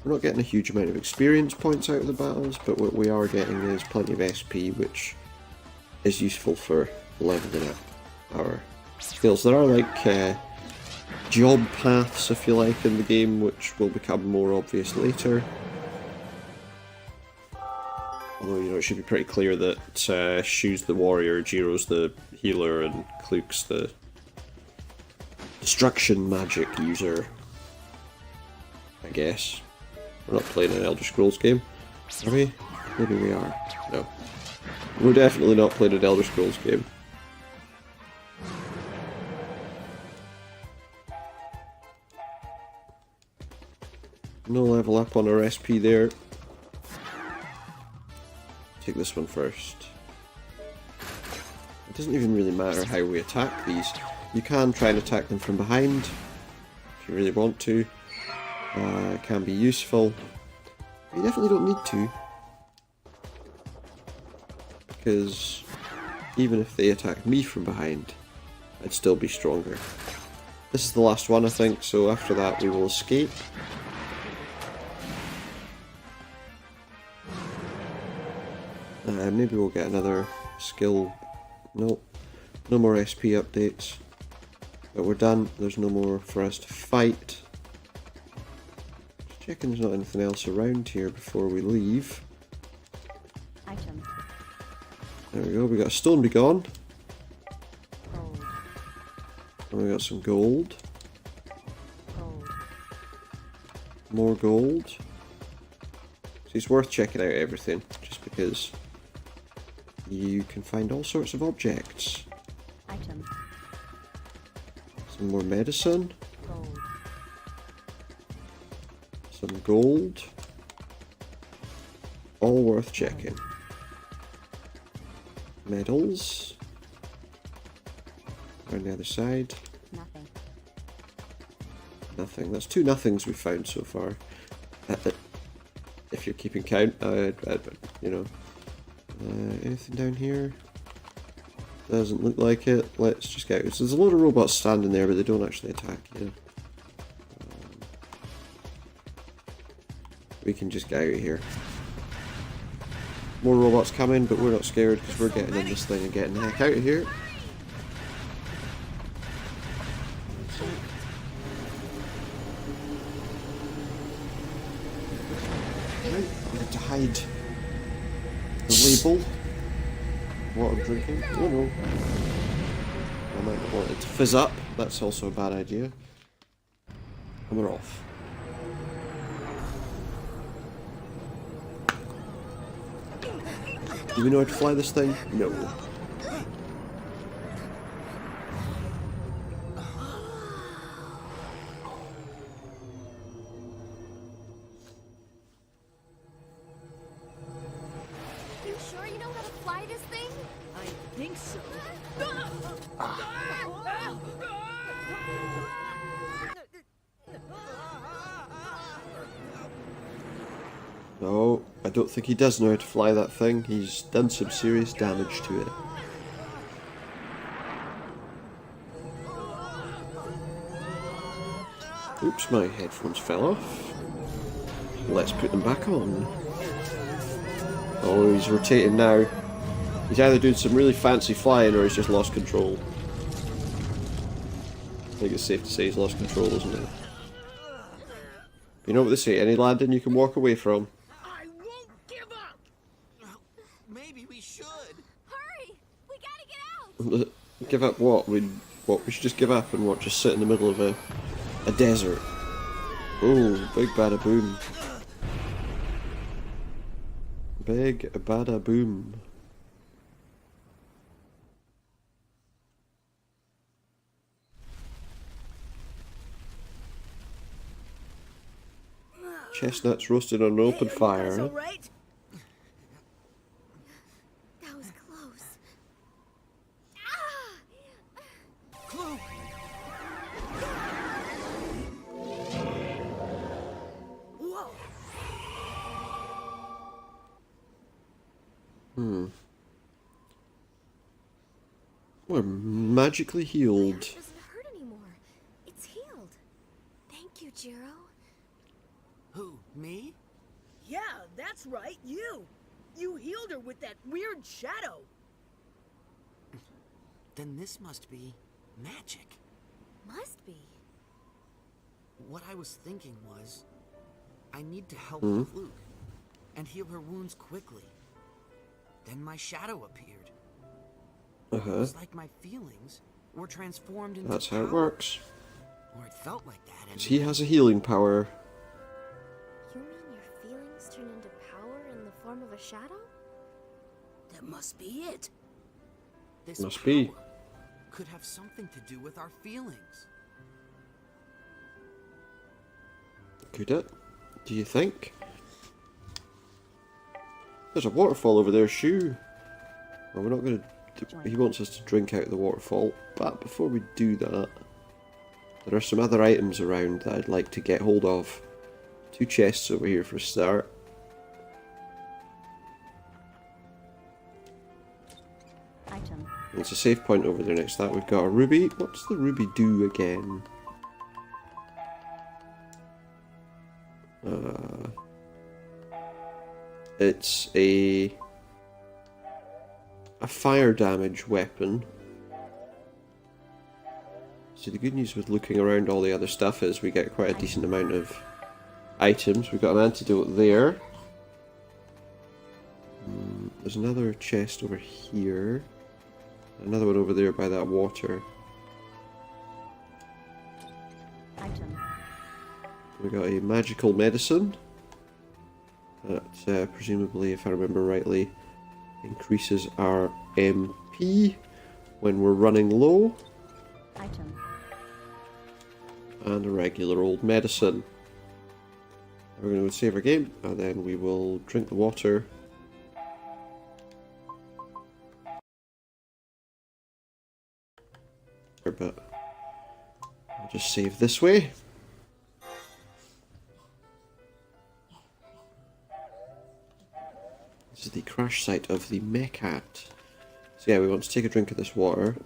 We're not getting a huge amount of experience points out of the battles, but what we are getting is plenty of SP, which is useful for leveling up our skills. There are like job paths, if you like, in the game, which will become more obvious later. Although, you know, it should be pretty clear that Shu's the warrior, Jiro's the healer, and Kluke's the destruction magic user, I guess. We're not playing an Elder Scrolls game, are we? Maybe we are. No. We're definitely not playing an Elder Scrolls game. No level up on our SP there. Take this one first. It doesn't even really matter how we attack these. You can try and attack them from behind if you really want to. It can be useful. But you definitely don't need to, because even if they attack me from behind, I'd still be stronger. This is the last one, I think, so after that we will escape. Maybe we'll get another skill. Nope. No more SP updates. But we're done. There's no more for us to fight. Just checking there's not anything else around here before we leave. Item. There we go. We got a stone begone. Gold. And we got some gold. Gold. More gold. So it's worth checking out everything, just because you can find all sorts of objects. Item. Some more medicine. Gold. Some gold. All worth checking. Medals. On the other side. Nothing. Nothing. That's 2 nothings we've found so far. If you're keeping count, you know. Anything down here? Doesn't look like it. Let's just get out. So there's a load of robots standing there, but they don't actually attack you. We can just get out of here. More robots coming, but we're not scared because we're getting in this thing and getting the heck out of here. read the label. What I'm drinking? Oh no. I might not want it to fizz up. That's also a bad idea. And we're off. Do we know how to fly this thing? No. You sure you know how to fly this thing? I think so. No, I don't think he does know how to fly that thing. He's done some serious damage to it. Oops, my headphones fell off. Let's put them back on. Oh, he's rotating now. He's either doing some really fancy flying or he's just lost control. I think it's safe to say he's lost control, isn't it? You know what they say, any landing you can walk away from. I won't give up! Maybe we should. Hurry! We gotta get out! Give up what? We should just give up and what? Just sit in the middle of a desert. Oh, big bada boom. Big bada boom. Chestnuts roasted on an open fire. All right. That was close. Ah! Clue. Whoa. We're magically healed. It doesn't hurt anymore. It's healed. Thank you, Jiro. Who? Me? Yeah, that's right. You. You healed her with that weird shadow. Then this must be magic. Must be. What I was thinking was, I need to help Luke and heal her wounds quickly. Then my shadow appeared. It was like my feelings were transformed into That's how it power. works. Or it felt like that. And He has a healing power. You mean your feelings turn into power in the form of a shadow? That must be it. this Must power be. could have something to do with our feelings. Could it? Do you think? There's a waterfall over there, Shoo. Well, we're not going to... He wants us to drink out of the waterfall, but before we do that, there are some other items around that I'd like to get hold of. 2 chests over here for a start. Item. There's a save point over there next to that. We've got a ruby. What does the ruby do again? It's a fire damage weapon. So the good news with looking around all the other stuff is we get quite a decent amount of items. We've got an antidote there. There's another chest over here. Another one over there by that water. Item. We got a magical medicine that presumably, if I remember rightly, increases our MP when we're running low. Item. And a regular old medicine. We're going to save our game and then we will drink the water. But I'll just save this way. This is the crash site of the Mechat. So yeah, we want to take a drink of this water.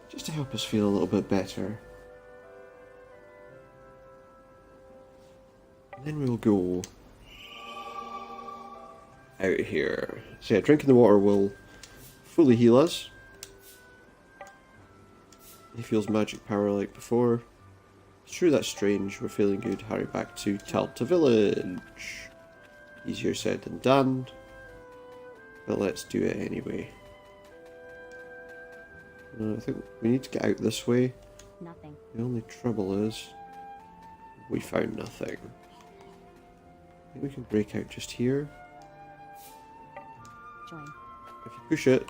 Just to help us feel a little bit better. And then we'll go out here. So yeah, drinking the water will fully heal us. He feels magic power like before. It's true, that's strange. We're feeling good. Hurry back to Talta Village. Easier said than done. But let's do it anyway. I think we need to get out this way. Nothing. The only trouble is we found nothing. I think we can break out just here. Join. If you push it,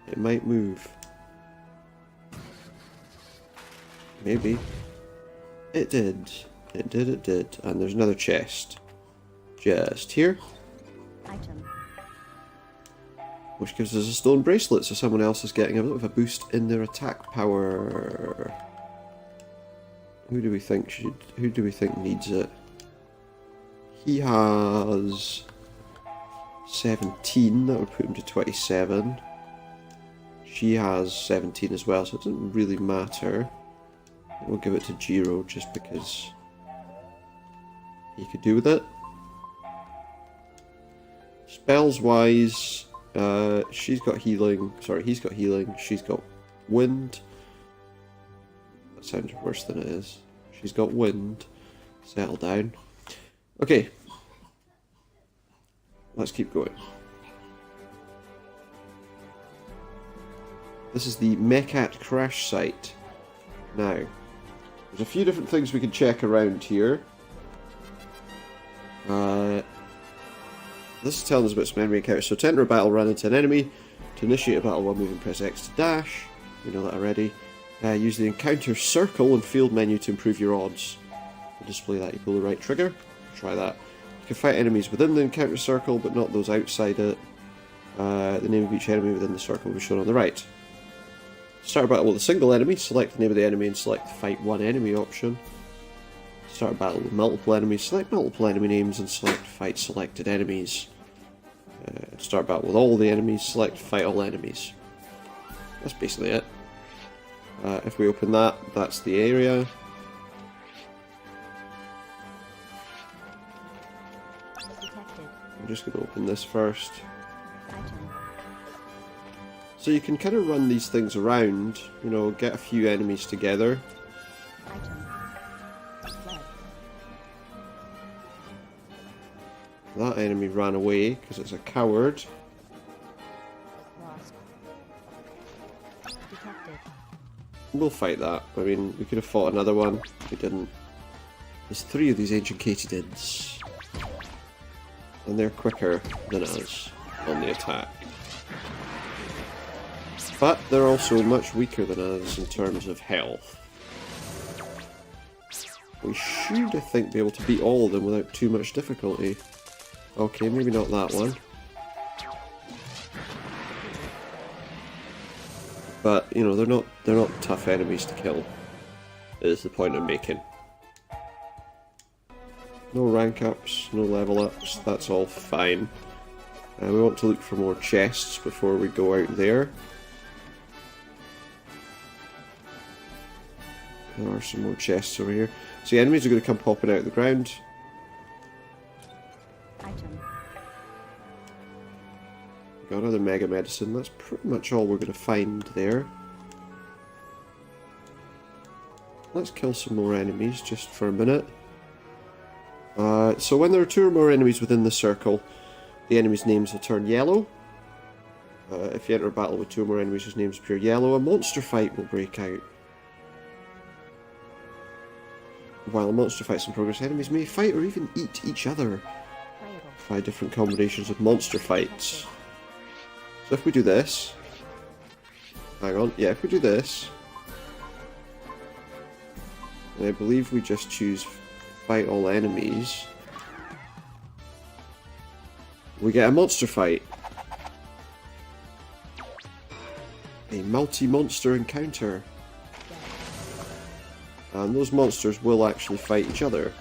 it might move. Maybe. It did. It did. And there's another chest. Just here. Item. Which gives us a stone bracelet, so someone else is getting a bit of a boost in their attack power. Who do we think needs it? He has 17, that would put him to 27. She has 17 as well, so it doesn't really matter. We'll give it to Jiro just because he could do with it. Spells wise, she's got healing. Sorry, he's got healing. She's got wind. That sounds worse than it is. She's got wind. Settle down. Okay. Let's keep going. This is the Mekat crash site. Now, there's a few different things we can check around here. This is telling us about some enemy encounters. So to enter a battle, run into an enemy. To initiate a battle while moving, press X to dash. We know that already. Use the encounter circle and field menu to improve your odds. To display that, you pull the right trigger. Try that. You can fight enemies within the encounter circle, but not those outside it. The name of each enemy within the circle will be shown on the right. Start a battle with a single enemy, select the name of the enemy and select the fight one enemy option. Start a battle with multiple enemies, select multiple enemy names and select fight selected enemies. Start a battle with all the enemies, select fight all enemies. That's basically it. If we open that, that's the area. Detected. I'm just going to open this first. Item. So you can kind of run these things around, you know, get a few enemies together. Item. Fled. That enemy ran away because it's a coward. Lost. Detected. We'll fight that. I mean, we could have fought another one. We didn't. There's 3 of these ancient katydids. And they're quicker than us on the attack. But they're also much weaker than us in terms of health. We should, I think, be able to beat all of them without too much difficulty. Okay, maybe not that one. But, you know, they're not tough enemies to kill, is the point I'm making. No rank ups, no level ups, that's all fine. We want to look for more chests before we go out there. There are some more chests over here. So the enemies are going to come popping out of the ground. Item. Got another mega medicine. That's pretty much all we're going to find there. Let's kill some more enemies just for a minute. So when there are 2 or more enemies within the circle, the enemies' names will turn yellow. If you enter a battle with 2 or more enemies whose names appear yellow, a monster fight will break out. While a monster fight's in progress, enemies may fight or even eat each other. Playable. 5 different combinations of monster fights. So if we do this... Hang on, yeah, if we do this... And I believe we just choose fight all enemies. We get a monster fight. A multi-monster encounter. And those monsters will actually fight each other.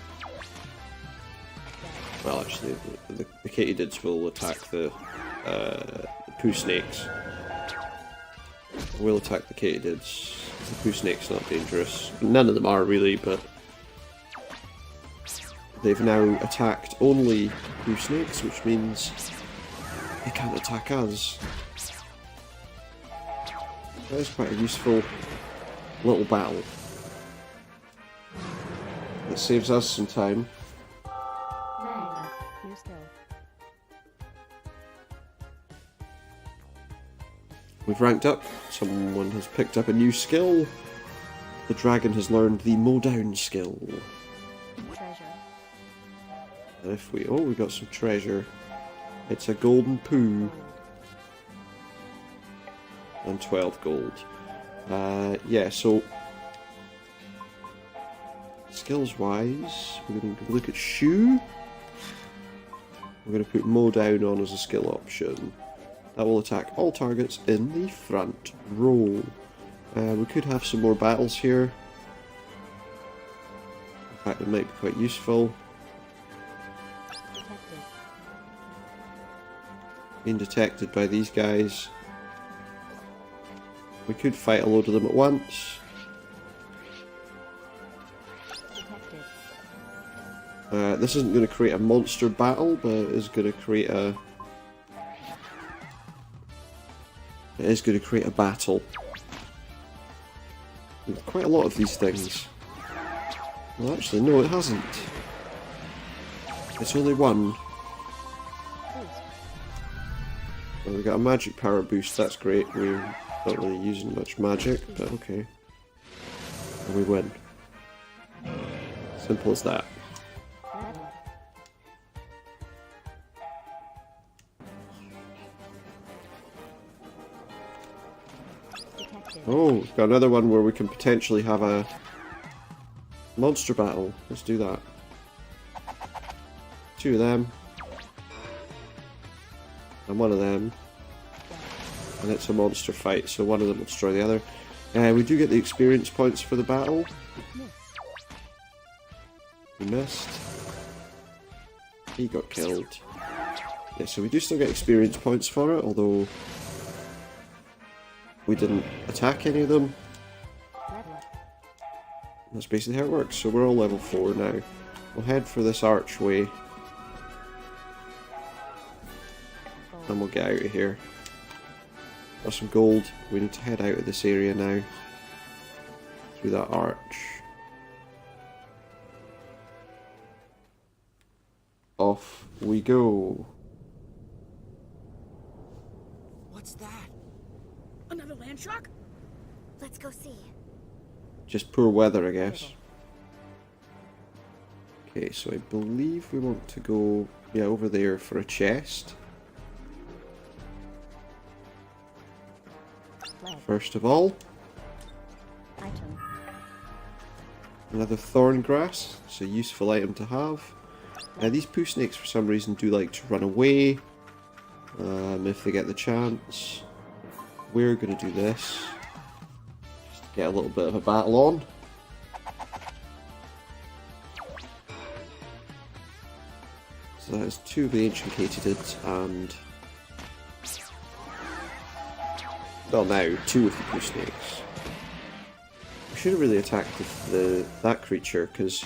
Well, actually, the katydids will attack the poo snakes. We'll attack the katydids. The poo snake's not dangerous. None of them are really, but they've now attacked only poo snakes, which means they can't attack us. That is quite a useful little battle. It saves us some time. New skill. We've ranked up. Someone has picked up a new skill. The dragon has learned the mow down skill. Treasure. And if we... oh, we got some treasure. It's a golden poo. And 12 gold. Yeah, so... skills wise, we're going to look at shoe. We're going to put mow down on as a skill option. That will attack all targets in the front row. We could have some more battles here. In fact, it might be quite useful. Detected. Being detected by these guys. We could fight a load of them at once. Detected. This isn't going to create a monster battle, but it is going to create a... it is going to create a battle. There's quite a lot of these things. Well, actually, no, it hasn't. It's only one. Boost. Well, we got a magic power boost, that's great. We're not really using much magic, but okay. And we win. Simple as that. Level. Detected. Oh, we've got another one where we can potentially have a monster battle. Let's do that. 2 of them. And 1 of them. And it's a monster fight, so one of them will destroy the other. We do get the experience points for the battle. Miss. We missed. He got killed. Yeah, so we do still get experience points for it, although we didn't attack any of them. Level. That's basically how it works. So we're all level 4 now. We'll head for this archway and we'll get out of here. Got some gold. We need to head out of this area now. Through that arch. Off we go. What's that? Another land shark? Let's go see. Just poor weather, I guess. Okay, so I believe we want to go, yeah, over there for a chest. Flag. First of all, Item. another thorn grass. It's a useful item to have. These poo snakes, for some reason, do like to run away if they get the chance. We're going to do this. Just to get a little bit of a battle on. So that is 2 of the ancient katydids and... well, now 2 of the poo snakes. We should have really attacked that creature, because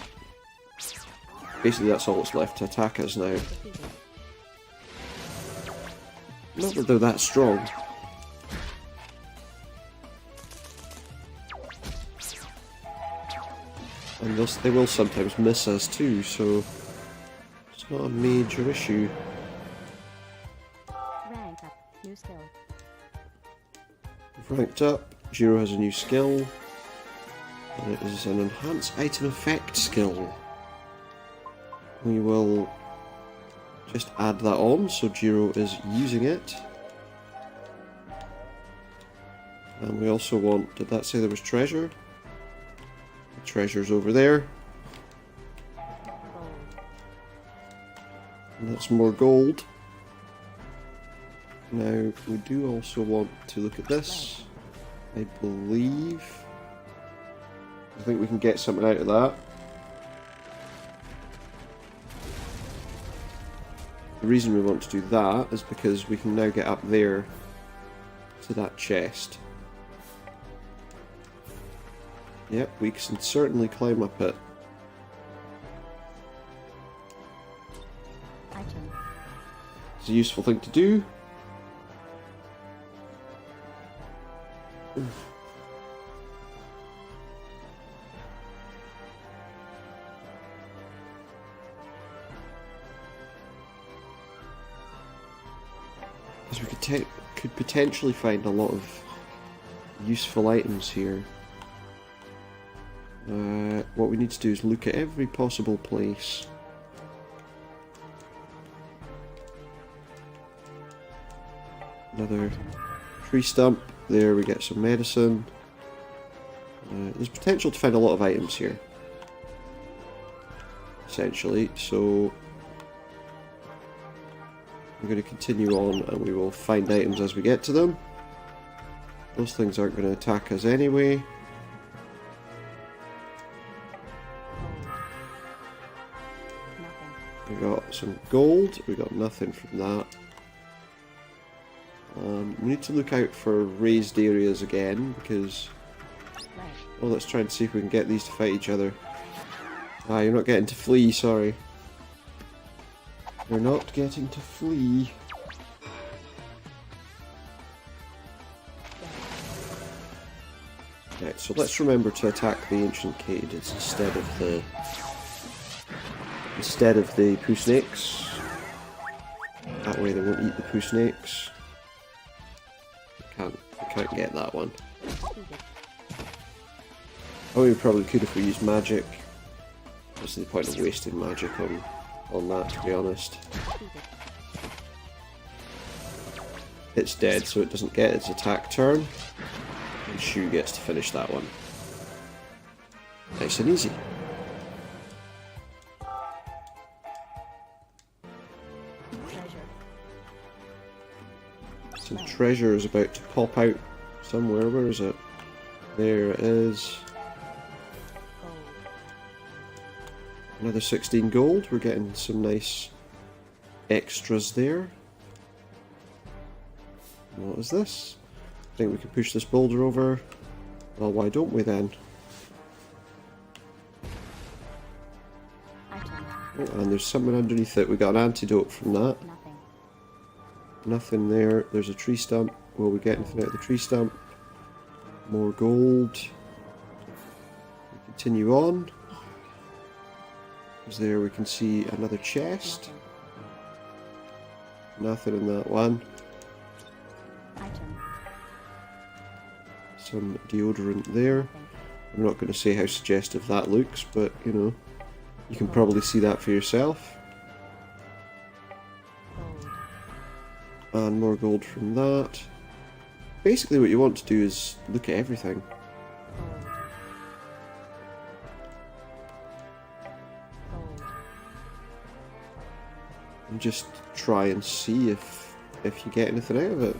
basically that's all that's left to attack us now. Defeated. Not that they're that strong. And they will sometimes miss us too, so it's not a major issue. Rank up. New skill. We've ranked up. Jiro has a new skill. And it is an enhanced item effect skill. We will just add that on, so Jiro is using it. And we also want, did that say there was treasure? The treasure's over there. Gold. And that's more gold. Now, we do also want to look at this. I think we can get something out of that. The reason we want to do that is because we can now get up there to that chest. Yep, we can certainly climb up it. Item. It's a useful thing to do. Because we could potentially find a lot of useful items here. What we need to do is look at every possible place. Another tree stump. There we get some medicine. There's potential to find a lot of items here. Essentially, so we're going to continue on and we will find items as we get to them. Those things aren't going to attack us anyway. We got some gold, we got nothing from that. We need to look out for raised areas again because... well, let's try and see if we can get these to fight each other. Ah, you're not getting to flee, sorry. You're not getting to flee. Right, so let's remember to attack the ancient katydids instead of the poo snakes. That way they won't eat the poo snakes. I can't get that one. Oh, we probably could if we used magic. What's the point of wasting magic on that, to be honest? It's dead, so it doesn't get its attack turn. And Shu gets to finish that one. Nice and easy. Some treasure is about to pop out somewhere. Where is it? There it is. Another 16 gold. We're getting some nice extras there. What is this? I think we can push this boulder over. Well, why don't we then? Oh, and there's something underneath it. We got an antidote from that. Nothing there. There's a tree stump. Will we get anything out of the tree stump? More gold. We continue on. Because there we can see another chest. Nothing in that one. Some deodorant there. I'm not going to say how suggestive that looks, but you know, you can probably see that for yourself. And more gold from that. Basically what you want to do is look at everything. And just try and see if you get anything out of it.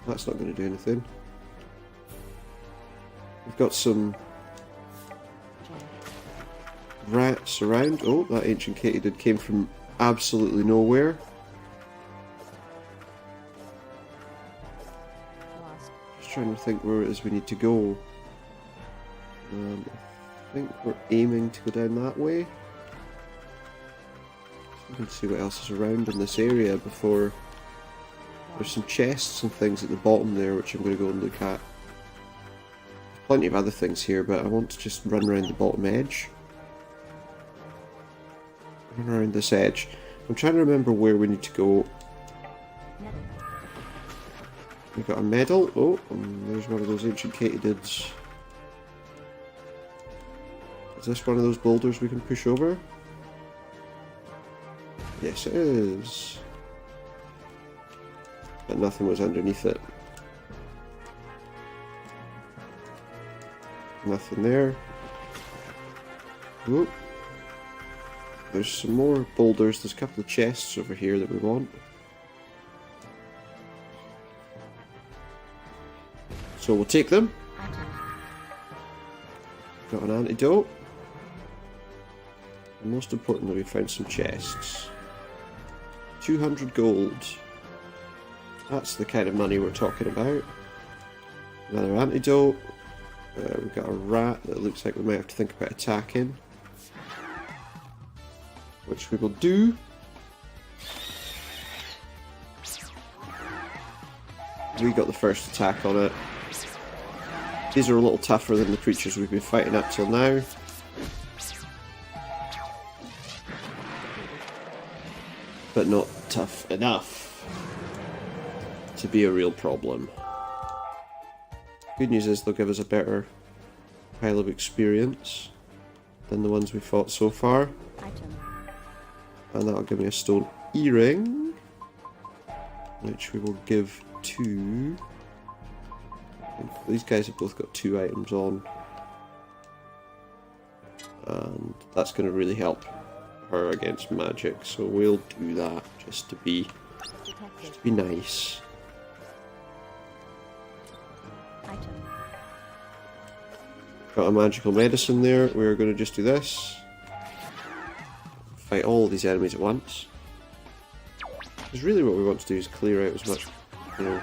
That's not going to do anything. We've got some rats around. Oh, that ancient katydid came from absolutely nowhere. Just trying to think where it is we need to go. I think we're aiming to go down that way. We can see what else is around in this area before... There's some chests and things at the bottom there which I'm going to go and look at. There's plenty of other things here, but I want to just run around the bottom edge. Run around this edge. I'm trying to remember where we need to go. We've got a medal. Oh, and there's one of those ancient katydids. Is this one of those boulders we can push over? Yes, it is. But nothing was underneath it. Nothing there. Whoop. There's some more boulders. There's a couple of chests over here that we want. So we'll take them. Got an antidote. And most importantly, we found some chests. 200 gold. That's the kind of money we're talking about. Another antidote. We've got a rat that looks like we might have to think about attacking. Which we will do. We got the first attack on it. These are a little tougher than the creatures we've been fighting up till now. But not tough enough to be a real problem. Good news is they'll give us a better pile of experience than the ones we fought so far. Item. And that'll give me a stone earring, which we will give to... These guys have both got 2 items on. And that's going to really help her against magic, so we'll do that just to be nice. Item. Got a magical medicine there. We're going to just do this. Fight all of these enemies at once. Because really what we want to do is clear out as much, you know,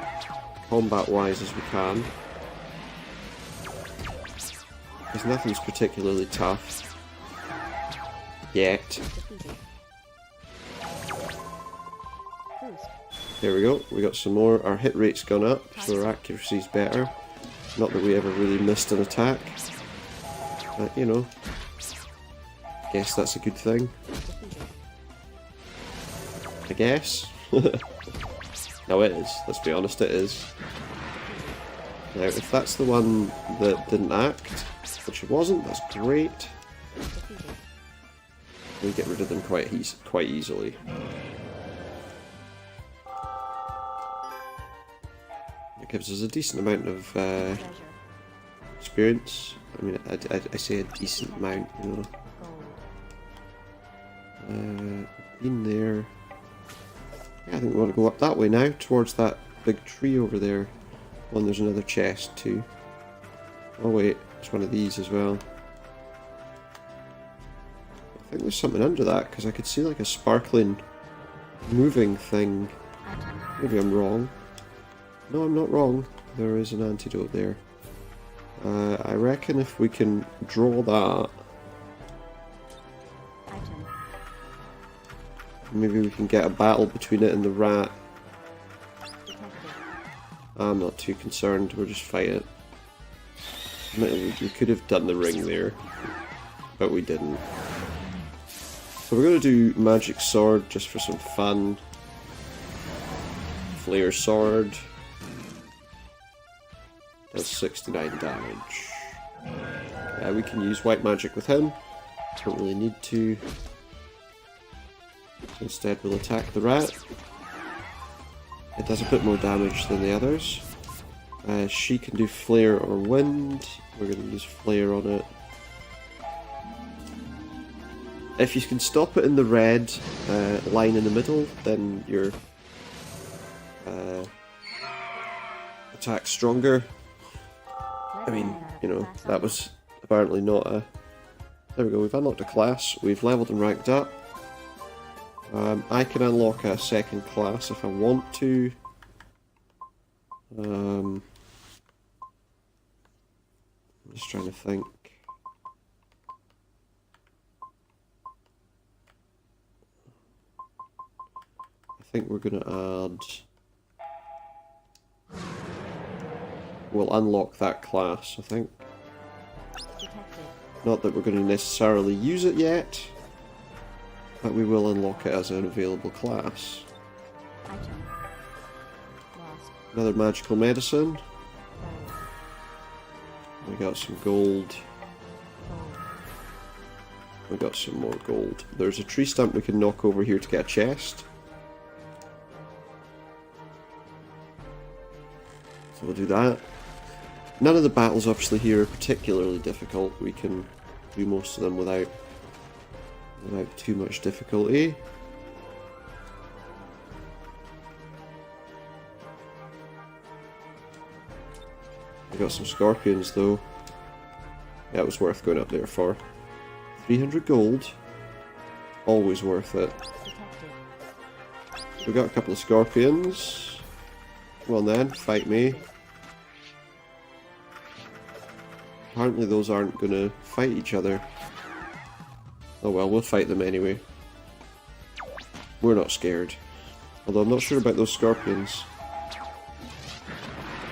combat-wise as we can. Because nothing's particularly tough. Yet. Boost. There we go. We got some more. Our hit rate's gone up, so our accuracy's better. Not that we ever really missed an attack. But, you know. Guess that's a good thing. I guess. No, it is. Let's be honest, it is. Now, if that's the one that didn't act, which it wasn't, that's great. We get rid of them quite easily. It gives us a decent amount of experience. I mean, I say a decent amount, you know. In there. Yeah, I think we want to go up that way now, towards that big tree over there. Oh, and there's another chest too. Oh wait, it's one of these as well. I think there's something under that, because I could see like a sparkling, moving thing. Maybe I'm wrong. No, I'm not wrong. There is an antidote there. I reckon if we can draw that, maybe we can get a battle between it and the rat. I'm not too concerned, we'll just fight it. We could have done the ring there, but we didn't. So we're going to do magic sword just for some fun. Flare sword. Does 69 damage. Yeah, we can use white magic with him. Don't really need to. Instead we'll attack the rat. It does a bit more damage than the others. She can do flare or wind. We're going to use flare on it. If you can stop it in the red line in the middle, then your attack's stronger. I mean, you know, that was apparently not a... There we go, we've unlocked a class, we've leveled and ranked up. I can unlock a second class if I want to. I'm just trying to think. I think we're going to add... We'll unlock that class, I think. Not that we're going to necessarily use it yet, but we will unlock it as an available class. Another magical medicine. We got some gold. We got some more gold. There's a tree stump we can knock over here to get a chest. So we'll do that. None of the battles obviously here are particularly difficult. We can do most of them without too much difficulty. We got some scorpions though. Yeah, it was worth going up there for. 300 gold. Always worth it. We got a couple of scorpions. Come on then, fight me. Apparently those aren't gonna fight each other. Oh well, we'll fight them anyway. We're not scared. Although I'm not sure about those scorpions.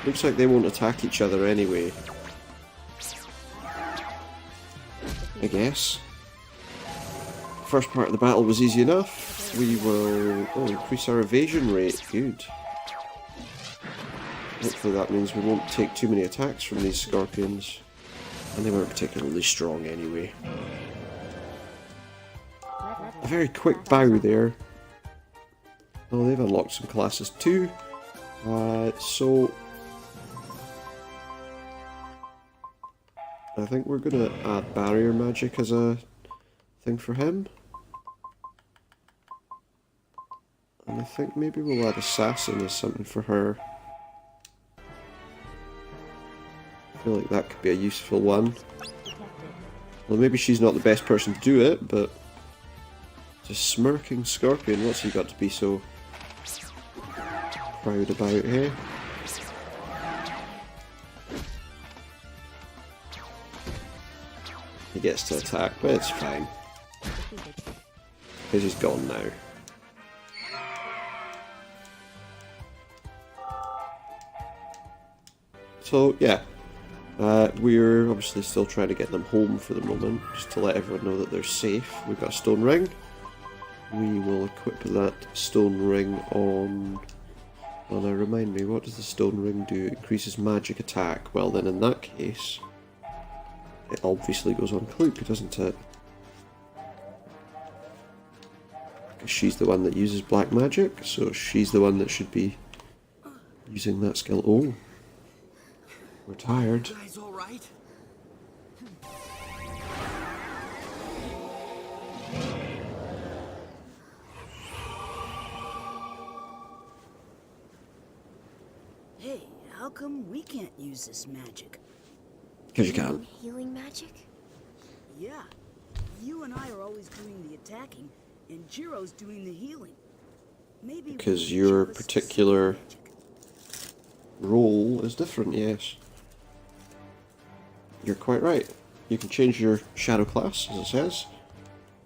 Looks like they won't attack each other anyway. I guess. First part of the battle was easy enough. We will increase our evasion rate. Good. Hopefully that means we won't take too many attacks from these scorpions. And they weren't particularly strong anyway. A very quick bow there. Oh, they've unlocked some classes too. So I think we're gonna add barrier magic as a thing for him. And I think maybe we'll add assassin as something for her. I feel like that could be a useful one. Well, maybe she's not the best person to do it, but it's a smirking scorpion. What's he got to be so proud about here? He gets to attack, but it's fine. Because he's gone now. So, yeah. We're obviously still trying to get them home for the moment, just to let everyone know that they're safe. We've got a stone ring. We will equip that stone ring on... Well, now remind me, what does the stone ring do? It increases magic attack. Well then, in that case, it obviously goes on Klook, doesn't it? Because she's the one that uses black magic, so she's the one that should be using that skill. Oh, we're tired. You guys all right? Hey, how come we can't use this magic? Because you can't. Healing magic? Yeah, you and I are always doing the attacking, and Jiro's doing the healing. Maybe Because we your should just particular see magic. role is different, yes. You're quite right. You can change your shadow class, as it says,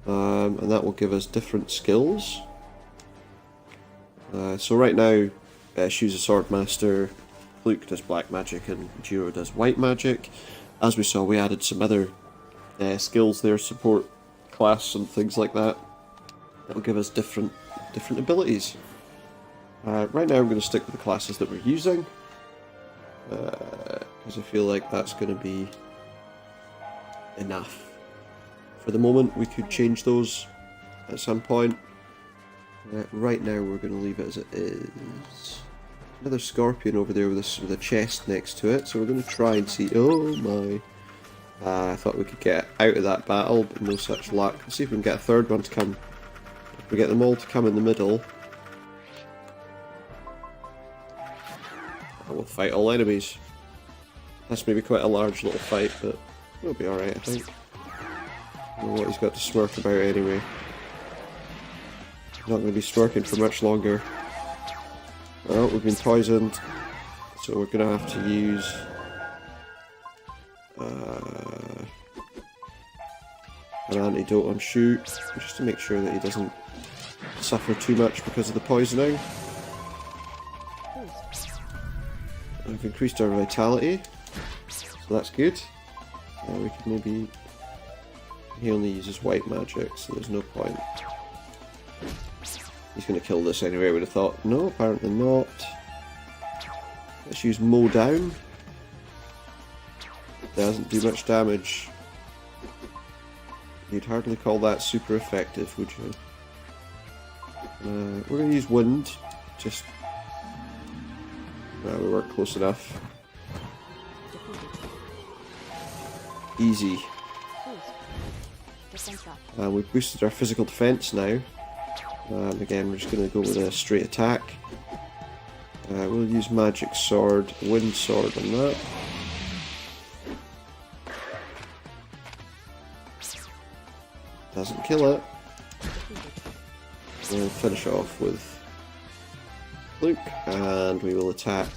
and that will give us different skills. So right now, Shu's a sword master, Klook does black magic, and Jiro does white magic. As we saw, we added some other skills there, support class and things like that. That'll give us different abilities. Right now I'm going to stick with the classes that we're using, because I feel like that's going to be enough. For the moment, we could change those at some point. Right now we're going to leave it as it is. Another scorpion over there with a chest next to it, so we're going to try and see... Oh my... I thought we could get out of that battle, but no such luck. Let's see if we can get a third one to come. If we get them all to come in the middle, we'll fight all enemies. That's maybe quite a large little fight, but we'll be alright, I think. I don't know what he's got to smirk about anyway. He's not going to be smirking for much longer. Well, we've been poisoned, so we're going to have to use... an antidote on Shu, just to make sure that he doesn't suffer too much because of the poisoning. We've increased our vitality, so that's good. We can maybe... He only uses white magic, so there's no point. He's going to kill this anyway, I would have thought. No, apparently not. Let's use Mow Down. It doesn't do much damage. You'd hardly call that super effective, would you? We're going to use Wind. Just... we weren't close enough. Easy. We've boosted our physical defense now. Again, we're just going to go with a straight attack. We'll use Magic Sword, Wind Sword on that. Doesn't kill it. We'll finish off with Luke, and we will attack.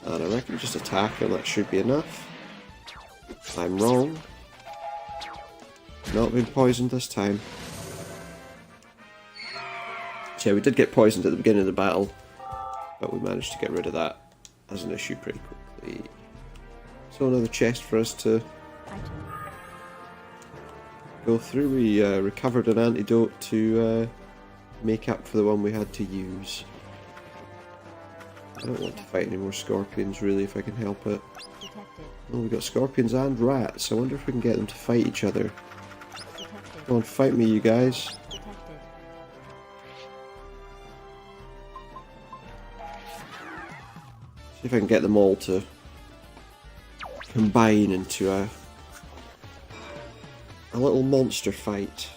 And I reckon just attack, and that should be enough. I'm wrong. Not been poisoned this time. So yeah, we did get poisoned at the beginning of the battle, but we managed to get rid of that as an issue pretty quickly. So another chest for us to go through. We recovered an antidote to make up for the one we had to use. I don't want to fight any more scorpions, really, if I can help it. Detected. Oh, we've got scorpions and rats. I wonder if we can get them to fight each other. Detected. Come on, fight me, you guys. Detected. See if I can get them all to combine into a little monster fight.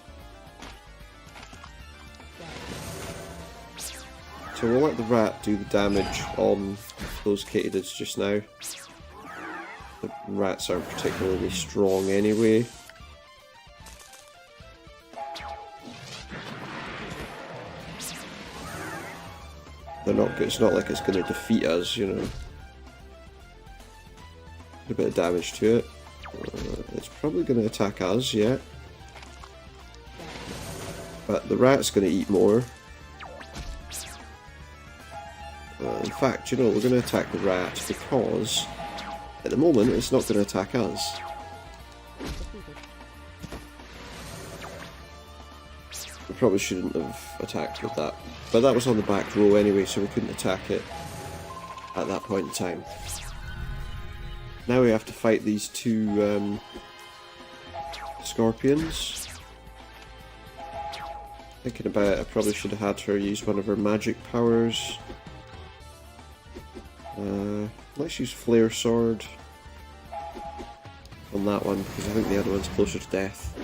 So we'll let the rat do the damage on those katydids just now. The rats aren't particularly strong anyway. They're not good. It's not like it's going to defeat us, you know. A bit of damage to it. It's probably going to attack us, yeah. But the rat's going to eat more. In fact, you know, we're going to attack the rat because at the moment it's not going to attack us. Defeated. We probably shouldn't have attacked with that. But that was on the back row anyway, so we couldn't attack it at that point in time. Now we have to fight these two scorpions. Thinking about it, I probably should have had her use one of her magic powers. Let's use Flare Sword on that one, because I think the other one's closer to death.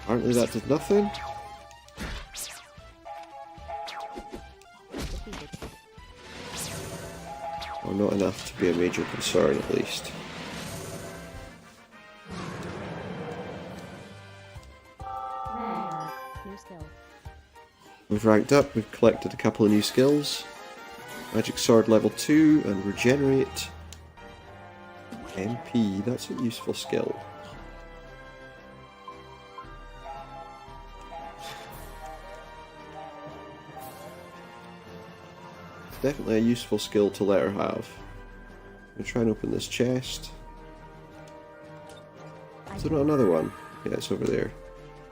Apparently that did nothing. Defeated. Or not enough to be a major concern, at least. New skill. We've ranked up, we've collected a couple of new skills. Magic Sword level 2 and Regenerate MP, that's a useful skill. It's definitely a useful skill to let her have. I'm going to try and open this chest. Is there not another one? Yeah, it's over there.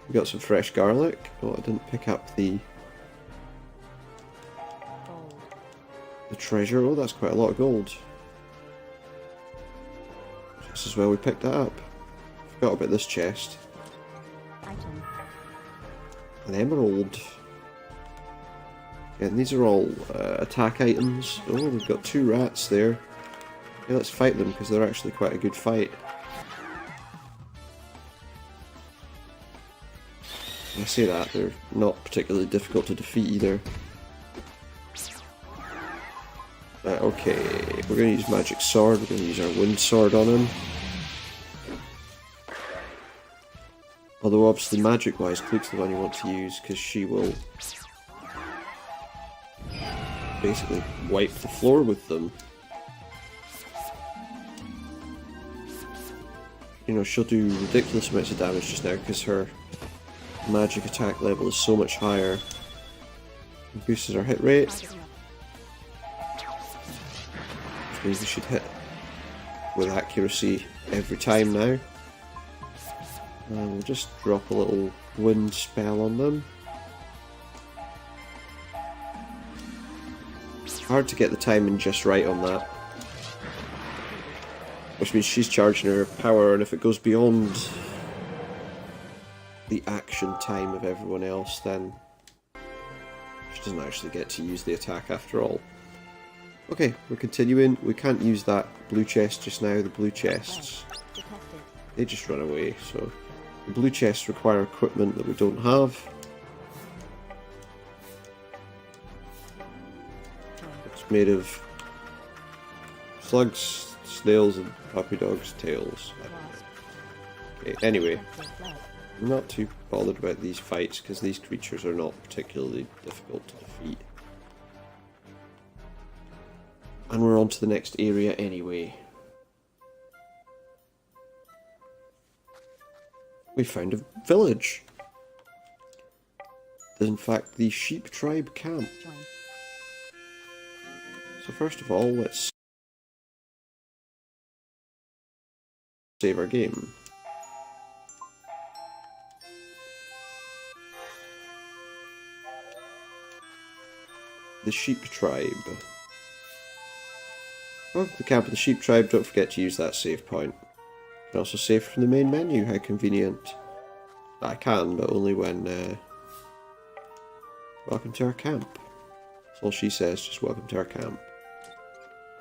We got some fresh garlic. Oh, I didn't pick up the treasure. Oh, that's quite a lot of gold. Just as well we picked that up. Forgot about this chest. Item. An emerald. Yeah, and these are all attack items. Oh, we've got two rats there. Yeah, let's fight them because they're actually quite a good fight. I say that, they're not particularly difficult to defeat either. Okay, we're going to use Magic Sword, we're going to use our Wind Sword on him. Although obviously magic-wise, Kluke's the one you want to use because she will basically wipe the floor with them. You know, she'll do ridiculous amounts of damage just now because her magic attack level is so much higher. It boosted our hit rate. Which means we should hit with accuracy every time now. And we'll just drop a little wind spell on them. It's hard to get the timing just right on that. Which means she's charging her power, and if it goes beyond the action time of everyone else, then she doesn't actually get to use the attack after all. Okay, we're continuing. We can't use that blue chest just now. The blue chests, they just run away, so the blue chests require equipment that we don't have. It's made of slugs, snails, and puppy dogs' tails. Okay, anyway, I'm not too bothered about these fights because these creatures are not particularly difficult to defeat. And we're on to the next area anyway. We found a village. There's in fact the sheep tribe camp. So first of all, let's save our game. The Sheep Tribe. Welcome to the camp of the Sheep Tribe. Don't forget to use that save point. You can also save from the main menu. How convenient. I can, but only when... welcome to our camp. That's all she says, just welcome to our camp.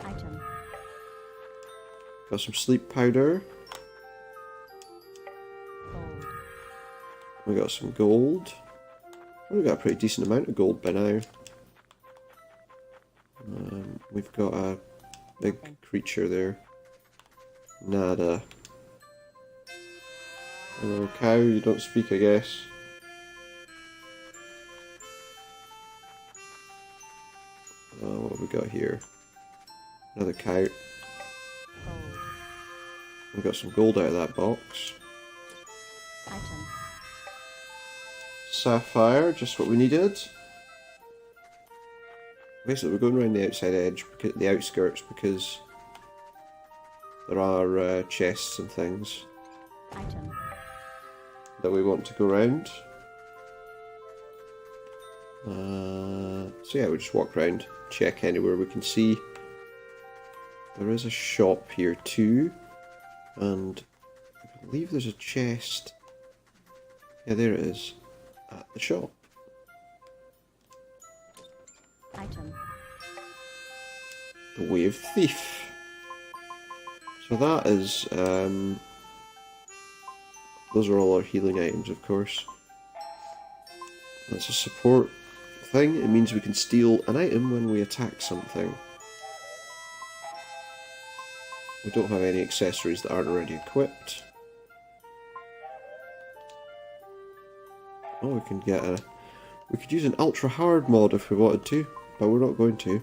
Item. Got some sleep powder. Gold. We got some gold. We've got a pretty decent amount of gold by now. We've got a big creature there. Nada. Hello, cow. You don't speak, I guess. What have we got here? Another cow. Gold. We got some gold out of that box. Item. Sapphire, just what we needed. Basically, we're going around the outside edge, the outskirts, because there are chests and things Item. that we want to go around. So yeah, we just walk around, check anywhere we can see. There is a shop here too, and I believe there's a chest. Yeah, there it is, at the shop. Item. The Way of Thief. So that is, those are all our healing items, of course. That's a support thing. It means we can steal an item when we attack something. We don't have any accessories that aren't already equipped. Oh, we can get a... we could use an ultra hard mod if we wanted to, but we're not going to.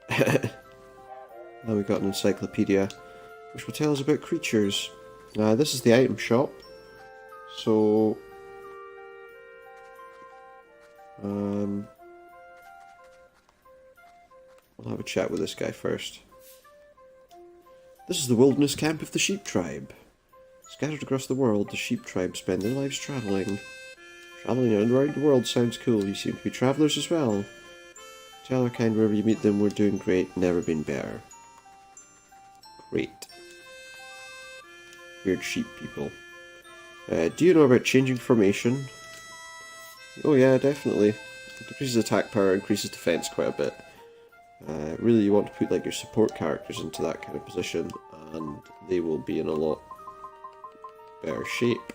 Now we've got an encyclopedia, which will tell us about creatures. This is the item shop, so... I'll have a chat with this guy first. This is the wilderness camp of the Sheep Tribe. Scattered across the world, the Sheep Tribe spend their lives travelling. Travelling around the world sounds cool. You seem to be travellers as well. Tell our kind wherever you meet them, we're doing great, never been better. Great. Weird sheep people. Do you know about changing formation? Oh yeah, definitely. It decreases attack power, increases defense quite a bit. Really, you want to put like your support characters into that kind of position, and they will be in a lot better shape.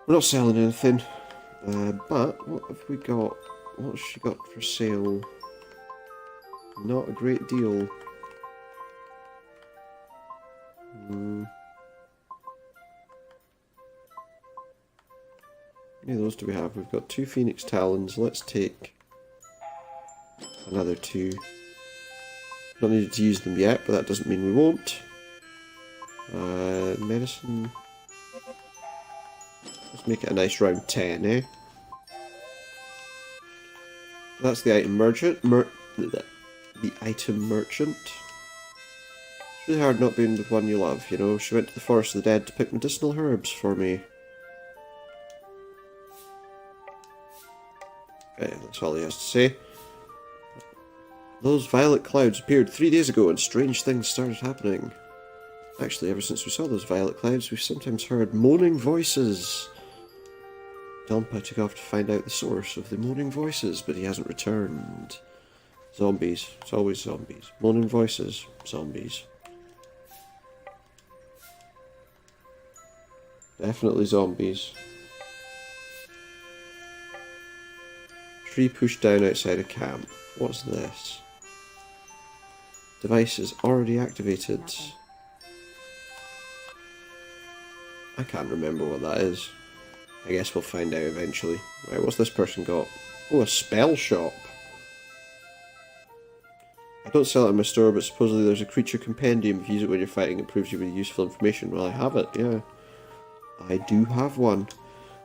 We're not selling anything, but what have we got? What's she got for sale? Not a great deal. How many of those do we have? We've got 2 Phoenix Talons. Let's take another 2. Not needed to use them yet, but that doesn't mean we won't. Medicine. Let's make it a nice round 10, eh? That's the item merchant. The item merchant. It's really hard not being with one you love, you know. She went to the Forest of the Dead to pick medicinal herbs for me. Okay, that's all he has to say. Those violet clouds appeared 3 days ago and strange things started happening. Actually, ever since we saw those violet clouds, we've sometimes heard moaning voices. Dompa took off to find out the source of the moaning voices, but he hasn't returned. Zombies. It's always zombies. Moaning voices. Zombies. Definitely zombies. Tree pushed down outside a camp. What's this? Device is already activated. I can't remember what that is. I guess we'll find out eventually. Right, what's this person got? Oh, a spell shop. I don't sell it in my store, but supposedly there's a creature compendium. If you use it when you're fighting, it proves you with useful information. Well, I have it, yeah. I do have one.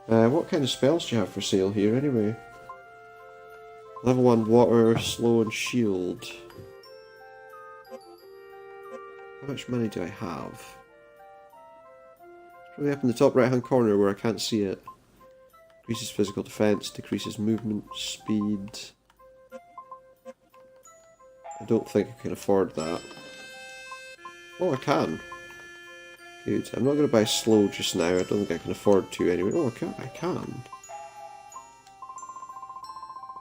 What kind of spells do you have for sale here, anyway? Level 1 water, slow and shield. How much money do I have? It's probably up in the top right hand corner where I can't see it. Increases physical defense, decreases movement speed. I don't think I can afford that. Oh, I can. Good. I'm not going to buy slow just now. I don't think I can afford to anyway. Oh, I can. I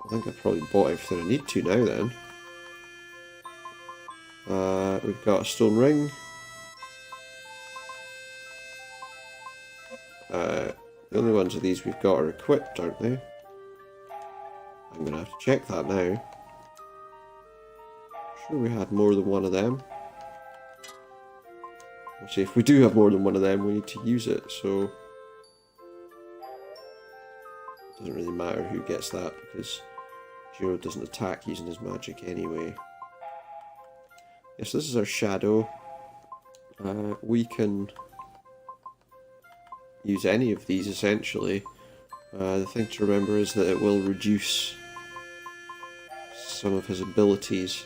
think I've probably bought everything I need to now then. We've got a stone ring. The only ones of these we've got are equipped, aren't they? I'm going to have to check that now. Sure we had more than one of them. Actually, if we do have more than one of them, we need to use it, so... It doesn't really matter who gets that, because Jiro doesn't attack using his magic anyway. Yes, this is our shadow. We can use any of these, essentially. The thing to remember is that it will reduce some of his abilities.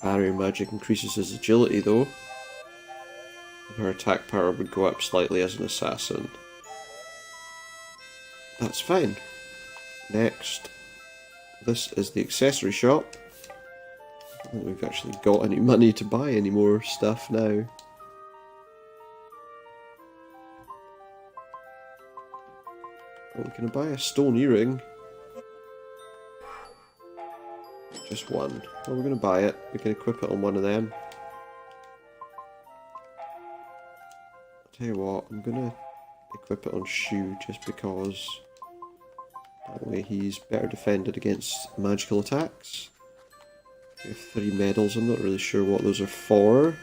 Barrier magic increases his agility though. And her attack power would go up slightly as an assassin. That's fine. Next. This is the accessory shop. I don't think we've actually got any money to buy any more stuff now. Well, can I buy a stone earring? Just one. Well, we're going to buy it. We can equip it on one of them. I'll tell you what, I'm going to equip it on Shu just because that way he's better defended against magical attacks. We have 3 medals. I'm not really sure what those are for.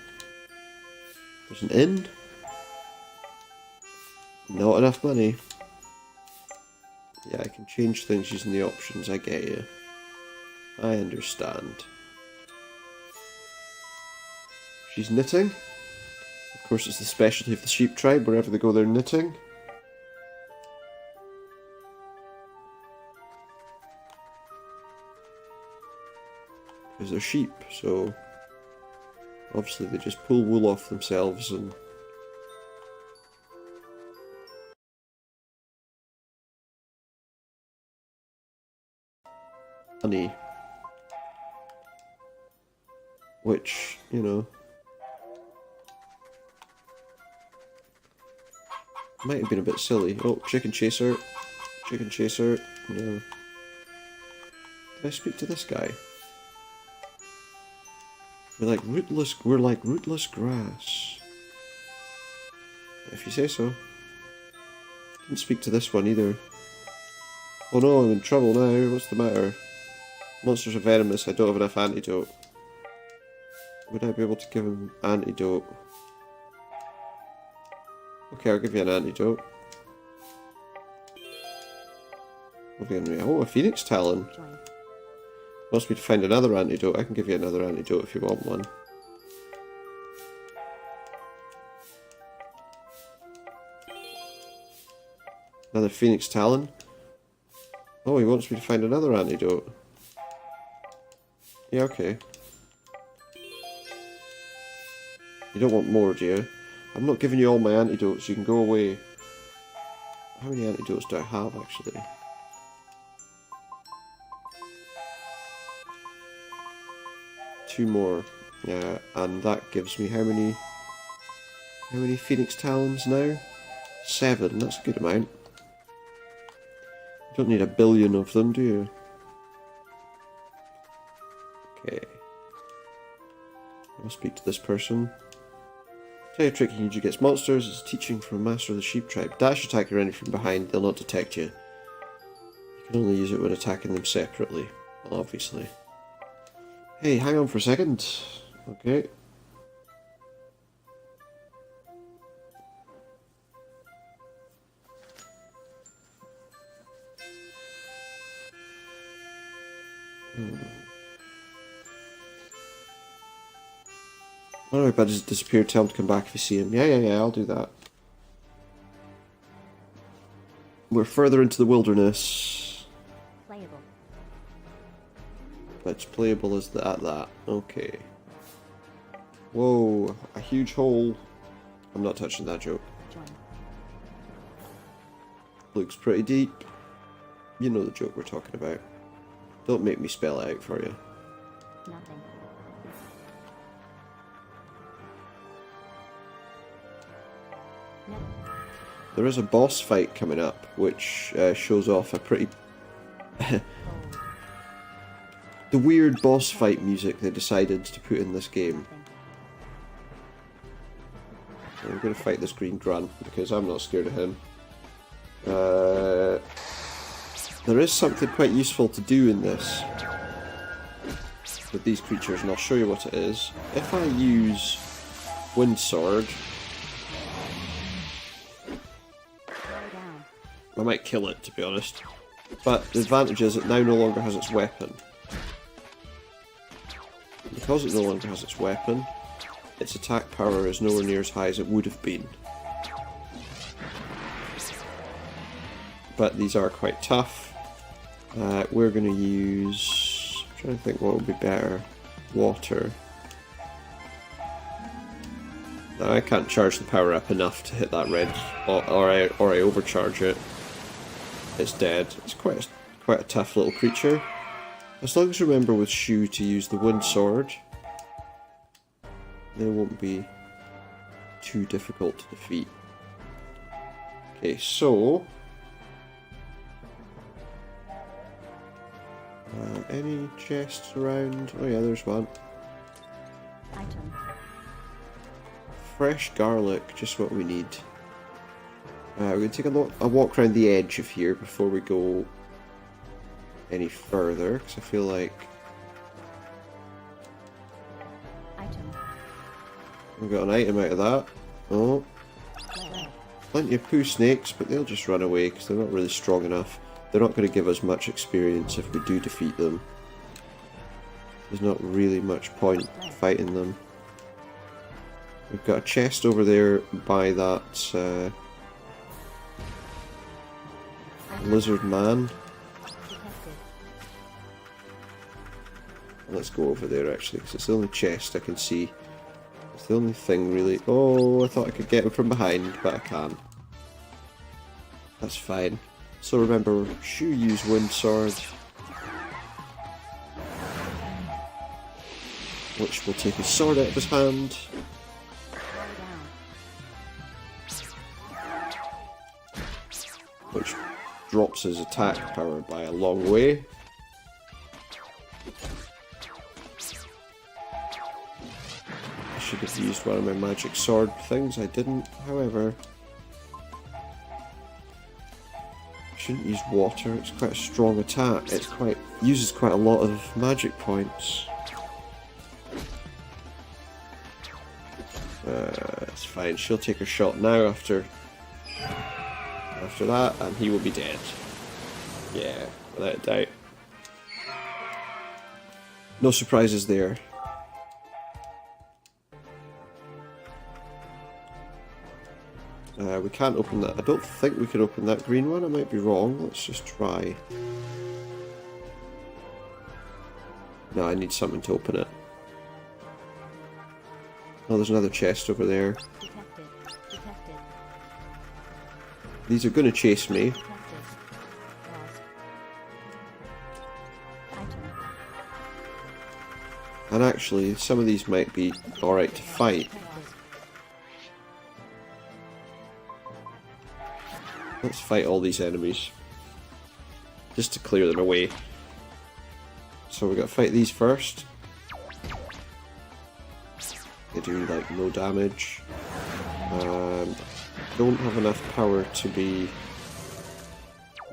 There's an inn. Not enough money. Yeah, I can change things using the options. I get you. I understand. She's knitting. Of course, it's the specialty of the sheep tribe. Wherever they go, they're knitting. Because they're sheep, so obviously they just pull wool off themselves and honey. Which, you know, might have been a bit silly. Oh, chicken chaser. Chicken chaser. No. Did I speak to this guy? We're like rootless grass. If you say so. Didn't speak to this one either. Oh no, I'm in trouble now. What's the matter? Monsters are venomous. I don't have enough antidote. Would I be able to give him antidote? Okay, I'll give you an antidote. Oh, a phoenix talon. Join. Wants me to find another antidote. I can give you another antidote if you want one. Another phoenix talon. Oh, he wants me to find another antidote. Yeah, okay. You don't want more, do you? I'm not giving you all my antidotes. You can go away. How many antidotes do I have, actually? Two more. Yeah, and that gives me how many phoenix talons now? 7. That's a good amount. You don't need a billion of them, do you? Okay. I'll speak to this person. Tell you a trick you can use against monsters is teaching from a master of the sheep tribe. Dash attack your enemy from behind, they'll not detect you. You can only use it when attacking them separately, obviously. Hey, hang on for a second. Okay. Why don't I just disappear, tell him to come back if you see him. Yeah, I'll do that. We're further into the wilderness. Playable. It's playable as at that. Okay. Whoa, a huge hole. I'm not touching that joke. Join. Looks pretty deep. You know the joke we're talking about. Don't make me spell it out for you. Nothing. No. There is a boss fight coming up, which shows off a pretty... the weird boss fight music they decided to put in this game. Nothing. I'm going to fight this green grunt, because I'm not scared of him. There is something quite useful to do in this with these creatures, and I'll show you what it is. If I use Wind Sword, Down. I might kill it, to be honest. But the advantage is it now no longer has its weapon. Because it no longer has its weapon, its attack power is nowhere near as high as it would have been. But these are quite tough. We're going to use... I'm trying to think what would be better. Water. No, I can't charge the power up enough to hit that red, or I overcharge it. It's dead. It's quite a tough little creature. As long as you remember with Shu to use the Wind Sword, they won't be too difficult to defeat. Okay, so... any chests around? Oh yeah, there's one. Item. Fresh garlic, just what we need. We're going to take a walk around the edge of here before we go any further, because I feel like Item. we've got an item out of that. Oh, Red. plenty of poo snakes, but they'll just run away because they're not really strong enough. They're not going to give us much experience if we do defeat them. There's not really much point fighting them. We've got a chest over there by that lizard man. Detected. Let's go over there actually, because it's the only chest I can see. It's the only thing really... Oh, I thought I could get him from behind, but I can't. That's fine. So remember, Shu used Wind Sword, which will take his sword out of his hand. Which drops his attack power by a long way. I should have used one of my magic sword things, I didn't, however. I shouldn't use water, it's quite a strong attack, uses quite a lot of magic points. It's fine, she'll take her shot now after that, and he will be dead. Yeah, without a doubt. No surprises there. We can't open that. I don't think we can open that green one. I might be wrong. Let's just try. No, I need something to open it. Oh, there's another chest over there. Detected. Detected. These are going to chase me. Detected. Lost. Item. And actually, some of these might be alright to fight. Let's fight all these enemies. Just to clear them away. So we've got to fight these first. They do like no damage. Don't have enough power to be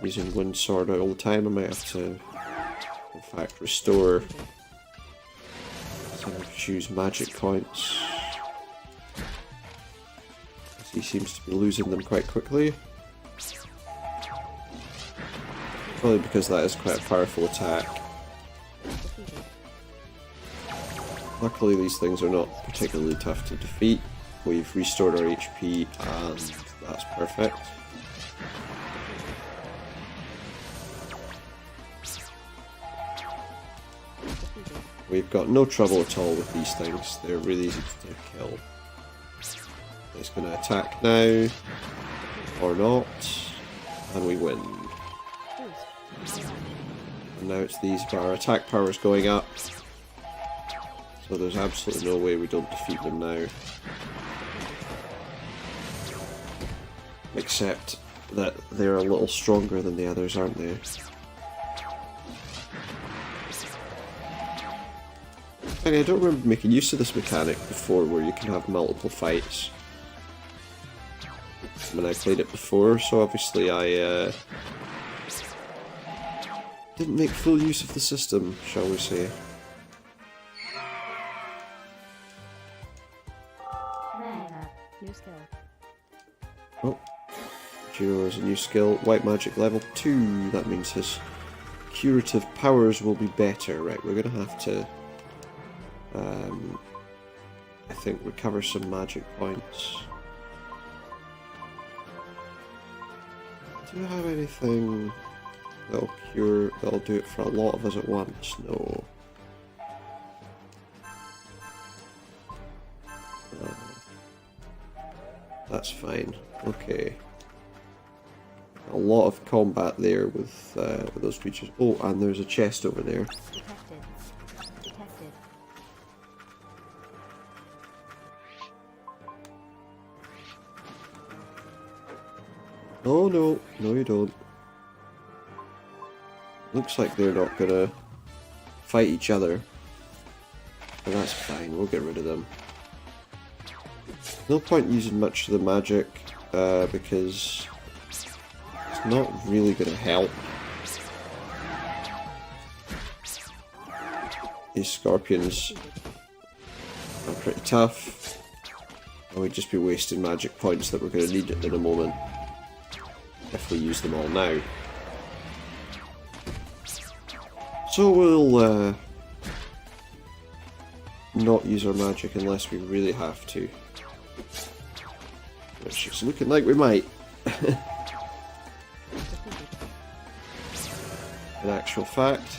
using Wind Sword all the time. I might have to, in fact, restore some of Shu's magic points. He seems to be losing them quite quickly. Probably because that is quite a powerful attack. Luckily these things are not particularly tough to defeat. We've restored our HP and that's perfect. We've got no trouble at all with these things. They're really easy to kill. It's going to attack now, or not, and we win. And now it's these, but our attack power is going up, so there's absolutely no way we don't defeat them now. Except that they're a little stronger than the others, aren't they? And I don't remember making use of this mechanic before where you can have multiple fights. When I played it before, so obviously I didn't make full use of the system, shall we say. New skill. Oh, Jiro has a new skill, White Magic level 2. That means his curative powers will be better. Right, we're going to have to, I think, recover some magic points. Do you have anything that'll do it for a lot of us at once? No. That's fine. Okay. A lot of combat there with those creatures. Oh, and there's a chest over there. Detected. Detected. Oh no, no you don't. Looks like they're not gonna fight each other. But that's fine, we'll get rid of them. No point using much of the magic, because it's not really gonna help. These scorpions are pretty tough, and we'd just be wasting magic points that we're gonna need in a moment if we use them all now. So we'll not use our magic unless we really have to. Which is looking like we might. In actual fact.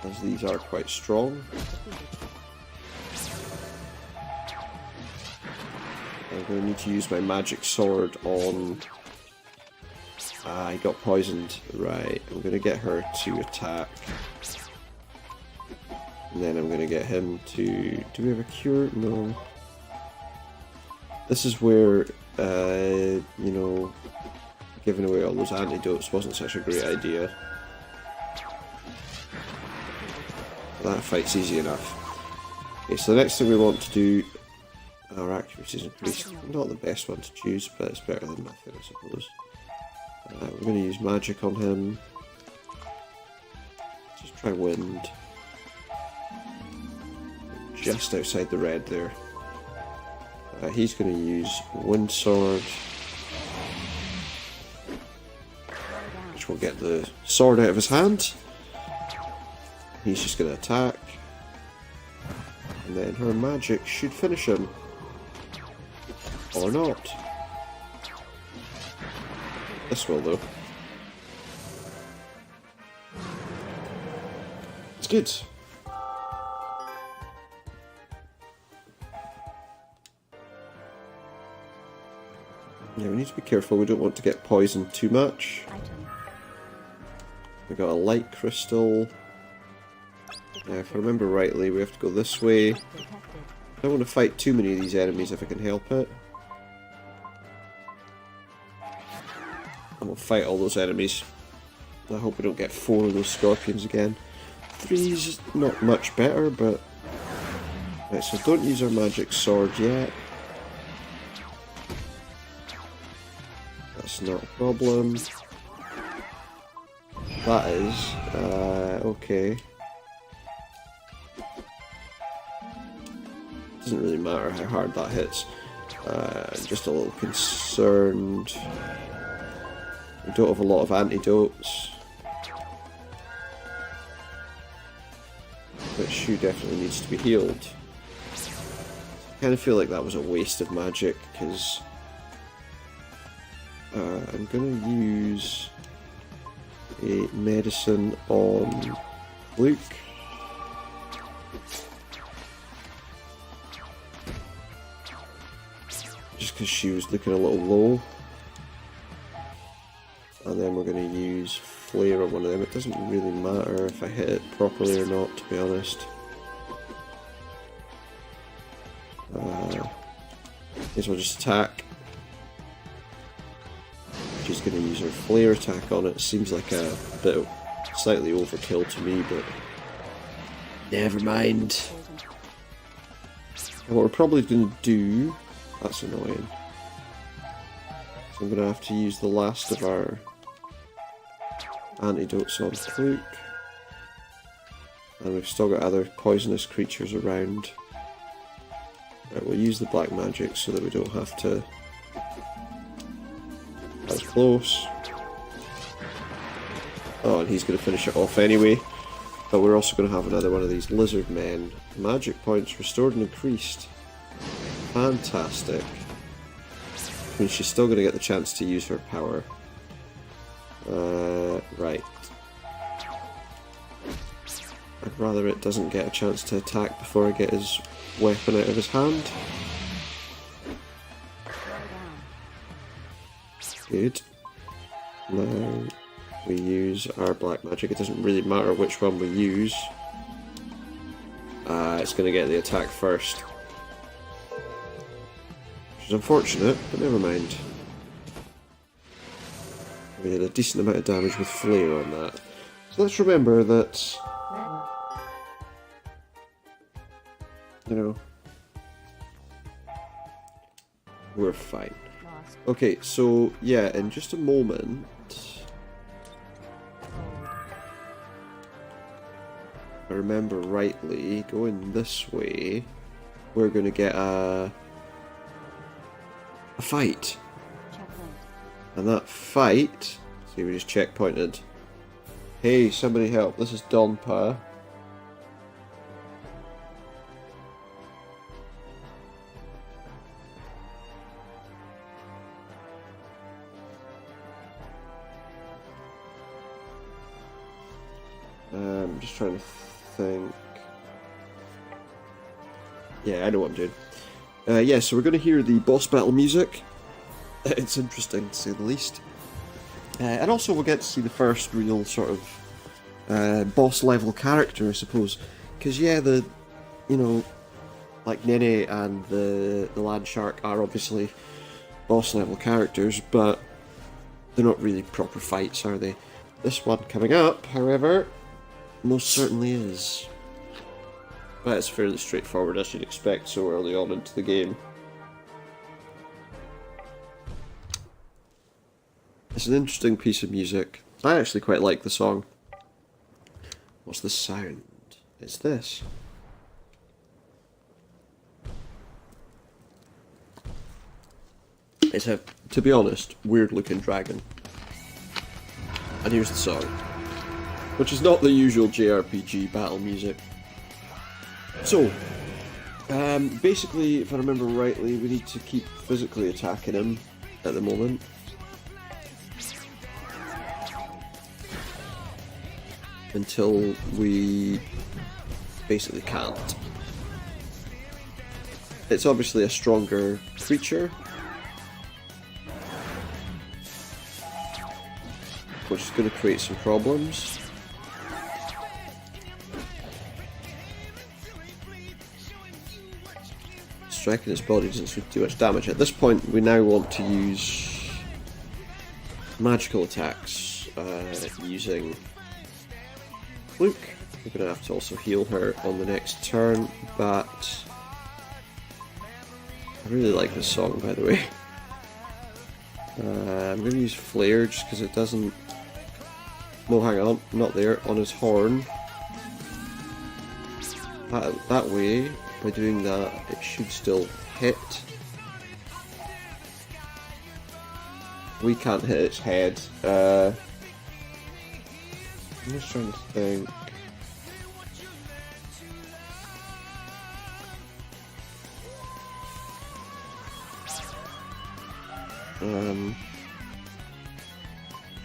As these are quite strong. I'm going to need to use my magic sword on... I got poisoned. Right, I'm going to get her to attack. And then I'm going to get him to... Do we have a cure? No. This is where, you know, giving away all those antidotes wasn't such a great idea. That fight's easy enough. Okay, so the next thing we want to do... Our accuracy is increased. Not the best one to choose, but it's better than nothing, I suppose. We're going to use magic on him. Just try wind. Just outside the red there. He's going to use wind sword, which will get the sword out of his hand. He's just going to attack. And then her magic should finish him. Or not. This will though. It's good. Yeah, we need to be careful, we don't want to get poisoned too much. Item. We got a light crystal. Now, if I remember rightly, we have to go this way. Detected. I don't want to fight too many of these enemies if I can help it. And we'll fight all those enemies. I hope we don't get 4 of those scorpions again. 3's not much better, but... Right, so don't use our magic sword yet. That's not a problem. That is, okay. Doesn't really matter how hard that hits. Just a little concerned. We don't have a lot of antidotes. But Shu definitely needs to be healed. I kind of feel like that was a waste of magic, because I'm going to use a medicine on Luke. Just because she was looking a little low. And then we're going to use Flare on one of them. It doesn't really matter if I hit it properly or not, to be honest. Guess we'll just attack. She's going to use her Flare attack on it. Seems like a bit of slightly overkill to me, but never mind. And what we're probably going to do... That's annoying. So I'm going to have to use the last of our antidotes on Luke. And we've still got other poisonous creatures around. Right, we'll use the black magic so that we don't have to get close. Oh, and he's going to finish it off anyway. But we're also going to have another one of these lizard men. Magic points restored and increased. Fantastic. I mean, she's still going to get the chance to use her power. Right. I'd rather it doesn't get a chance to attack before I get his weapon out of his hand. Good. Now we use our black magic. It doesn't really matter which one we use. It's going to get the attack first. Which is unfortunate, but never mind. We did a decent amount of damage with Flare on that. So let's remember that, you know, we're fine. Okay, so yeah, in just a moment, if I remember rightly, going this way, we're going to get a fight. And that fight, see, we just checkpointed. Hey, somebody help, this is Donpa. I'm just trying to think. Yeah, I know what I'm doing. Yeah, so we're going to hear the boss battle music. It's interesting, to say the least. And also we'll get to see the first real sort of boss level character, I suppose. Because yeah, you know, like Nene and the Land Shark are obviously boss level characters, but they're not really proper fights, are they? This one coming up, however, most certainly is. But it's fairly straightforward, as you'd expect so early on into the game. It's an interesting piece of music. I actually quite like the song. What's the sound? It's this. It's a, to be honest, weird looking dragon. And here's the song. Which is not the usual JRPG battle music. So, basically, if I remember rightly, we need to keep physically attacking him at the moment. Until we basically can't. It's obviously a stronger creature, which is going to create some problems. Striking its body doesn't do much damage. At this point, we now want to use magical attacks using Luke. We're going to have to also heal her on the next turn, but I really like this song, by the way. I'm going to use Flare just because it doesn't... No, hang on, not there, on his horn. That way, by doing that, it should still hit. We can't hit its head. I'm just trying to think.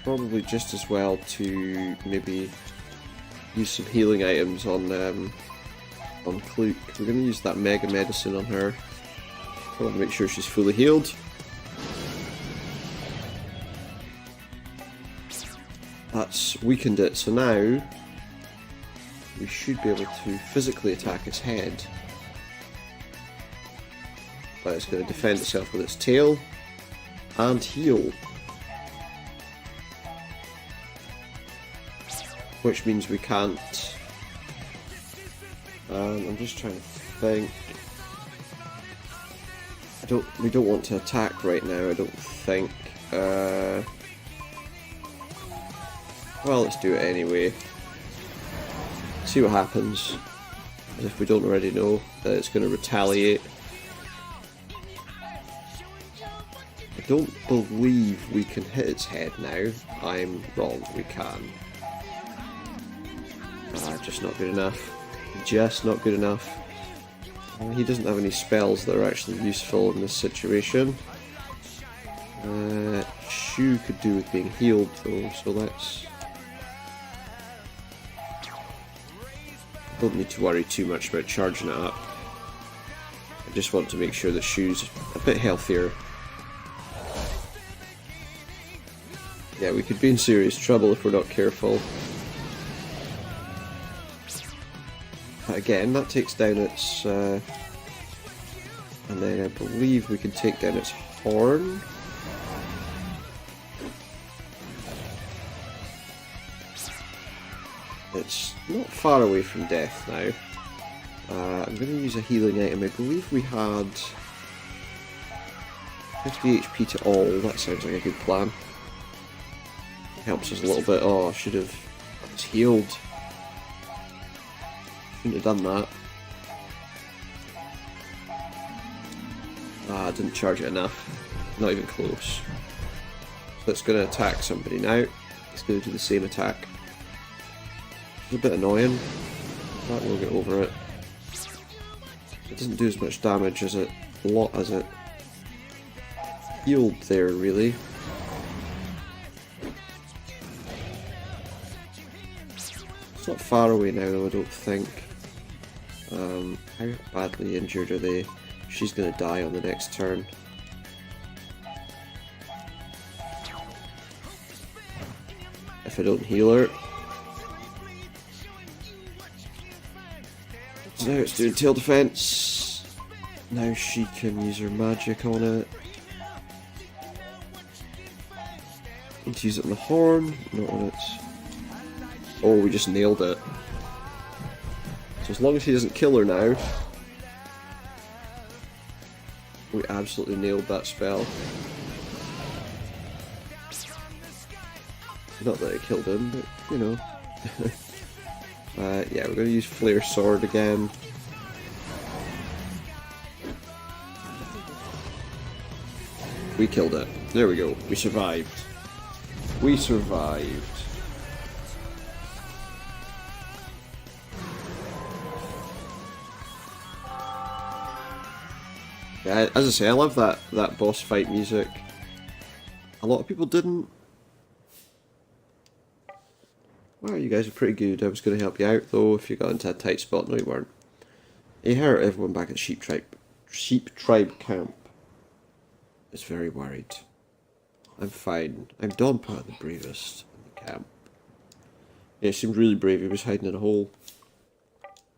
probably just as well to maybe use some healing items on Cluke. We're going to use that Mega Medicine on her. I want to make sure she's fully healed. That's weakened it, so now we should be able to physically attack its head. But it's going to defend itself with its tail and heal. Which means we can't. I'm just trying to think. We don't want to attack right now, I don't think. Well, let's do it anyway. See what happens. As if we don't already know that it's going to retaliate. I don't believe we can hit its head now. I'm wrong, we can. Just not good enough. Just not good enough. He doesn't have any spells that are actually useful in this situation. Shu could do with being healed though, so let's... Don't need to worry too much about charging it up. I just want to make sure that Shu's a bit healthier. Yeah, we could be in serious trouble if we're not careful. But again, that takes down its... and then I believe we can take down its horn. It's not far away from death now. I'm going to use a healing item. I believe we had 50 HP to all. That sounds like a good plan. Helps us a little bit. Oh, I should have... It's healed. Shouldn't have done that. I didn't charge it enough. Not even close. So it's going to attack somebody now. It's going to do the same attack. It's a bit annoying, but we'll get over it. It doesn't do as much damage as it healed there, really. It's not far away now, though, I don't think. How badly injured are they? She's going to die on the next turn. If I don't heal her. So now it's doing tail defense. Now she can use her magic on it. Need to use it on the horn, not on its... Oh, we just nailed it. So as long as he doesn't kill her now, we absolutely nailed that spell. Not that it killed him, but you know. Yeah, we're going to use Flare Sword again. We killed it. There we go. We survived. We survived. Yeah, as I say, I love that boss fight music. A lot of people didn't. Well, you guys are pretty good. I was going to help you out though if you got into a tight spot. No, you weren't. You hurt everyone back at Sheep Tribe camp. Is very worried. I'm fine. I'm Donpa, the bravest in the camp. Yeah, he seemed really brave. He was hiding in a hole.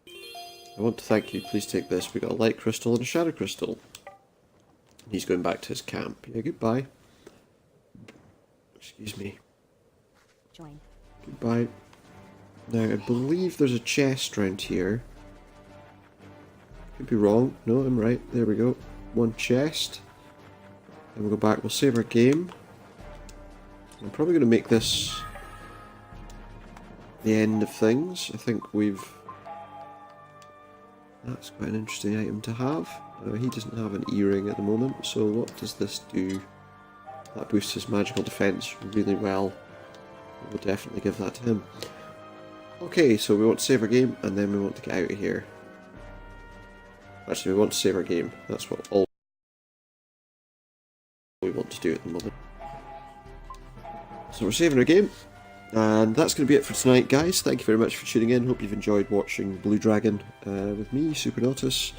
I want to thank you. Please take this. We got a light crystal and a shadow crystal. He's going back to his camp. Yeah, goodbye. Excuse me. Join. Goodbye. Now, I believe there's a chest around here. Could be wrong. No, I'm right. There we go. One chest. Then we'll go back. We'll save our game. I'm probably going to make this the end of things. I think we've... That's quite an interesting item to have. He doesn't have an earring at the moment, so what does this do? That boosts his magical defense really well. We'll definitely give that to him. Okay, so we want to save our game, and then we want to get out of here. Actually, we want to save our game. That's what all we want to do at the moment. So we're saving our game. And that's going to be it for tonight, guys. Thank you very much for tuning in. Hope you've enjoyed watching Blue Dragon with me, Supernautus.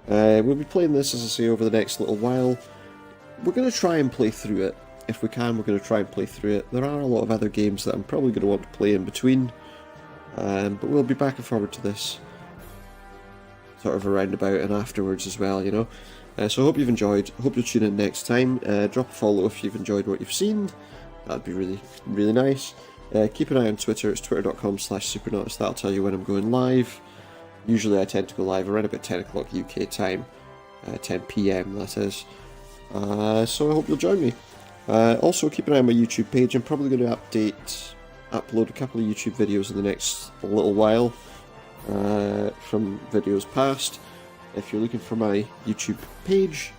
We'll be playing this, as I say, over the next little while. We're going to try and play through it. If we can, we're going to try and play through it. There are a lot of other games that I'm probably going to want to play in between. But we'll be back and forward to this sort of around about and afterwards as well, you know. So I hope you've enjoyed. Hope you'll tune in next time. Drop a follow if you've enjoyed what you've seen. That'd be really, really nice. Keep an eye on Twitter. It's twitter.com/Supernautus. That'll tell you when I'm going live. Usually I tend to go live around about 10 o'clock UK time. 10 PM, that is. So I hope you'll join me. Also, keep an eye on my YouTube page. I'm probably going to upload a couple of YouTube videos in the next little while from videos past. If you're looking for my YouTube page,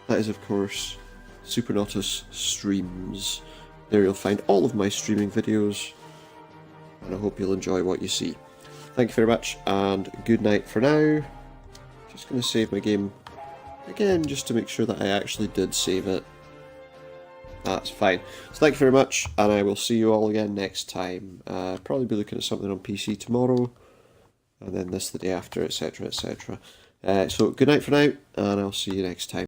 that is, of course, Supernautus Streams. There you'll find all of my streaming videos, and I hope you'll enjoy what you see. Thank you very much, and good night for now. Just going to save my game again, just to make sure that I actually did save it. That's fine. So thank you very much, and I will see you all again next time. Probably be looking at something on PC tomorrow, and then this the day after, etc, etc. So good night for now, and I'll see you next time.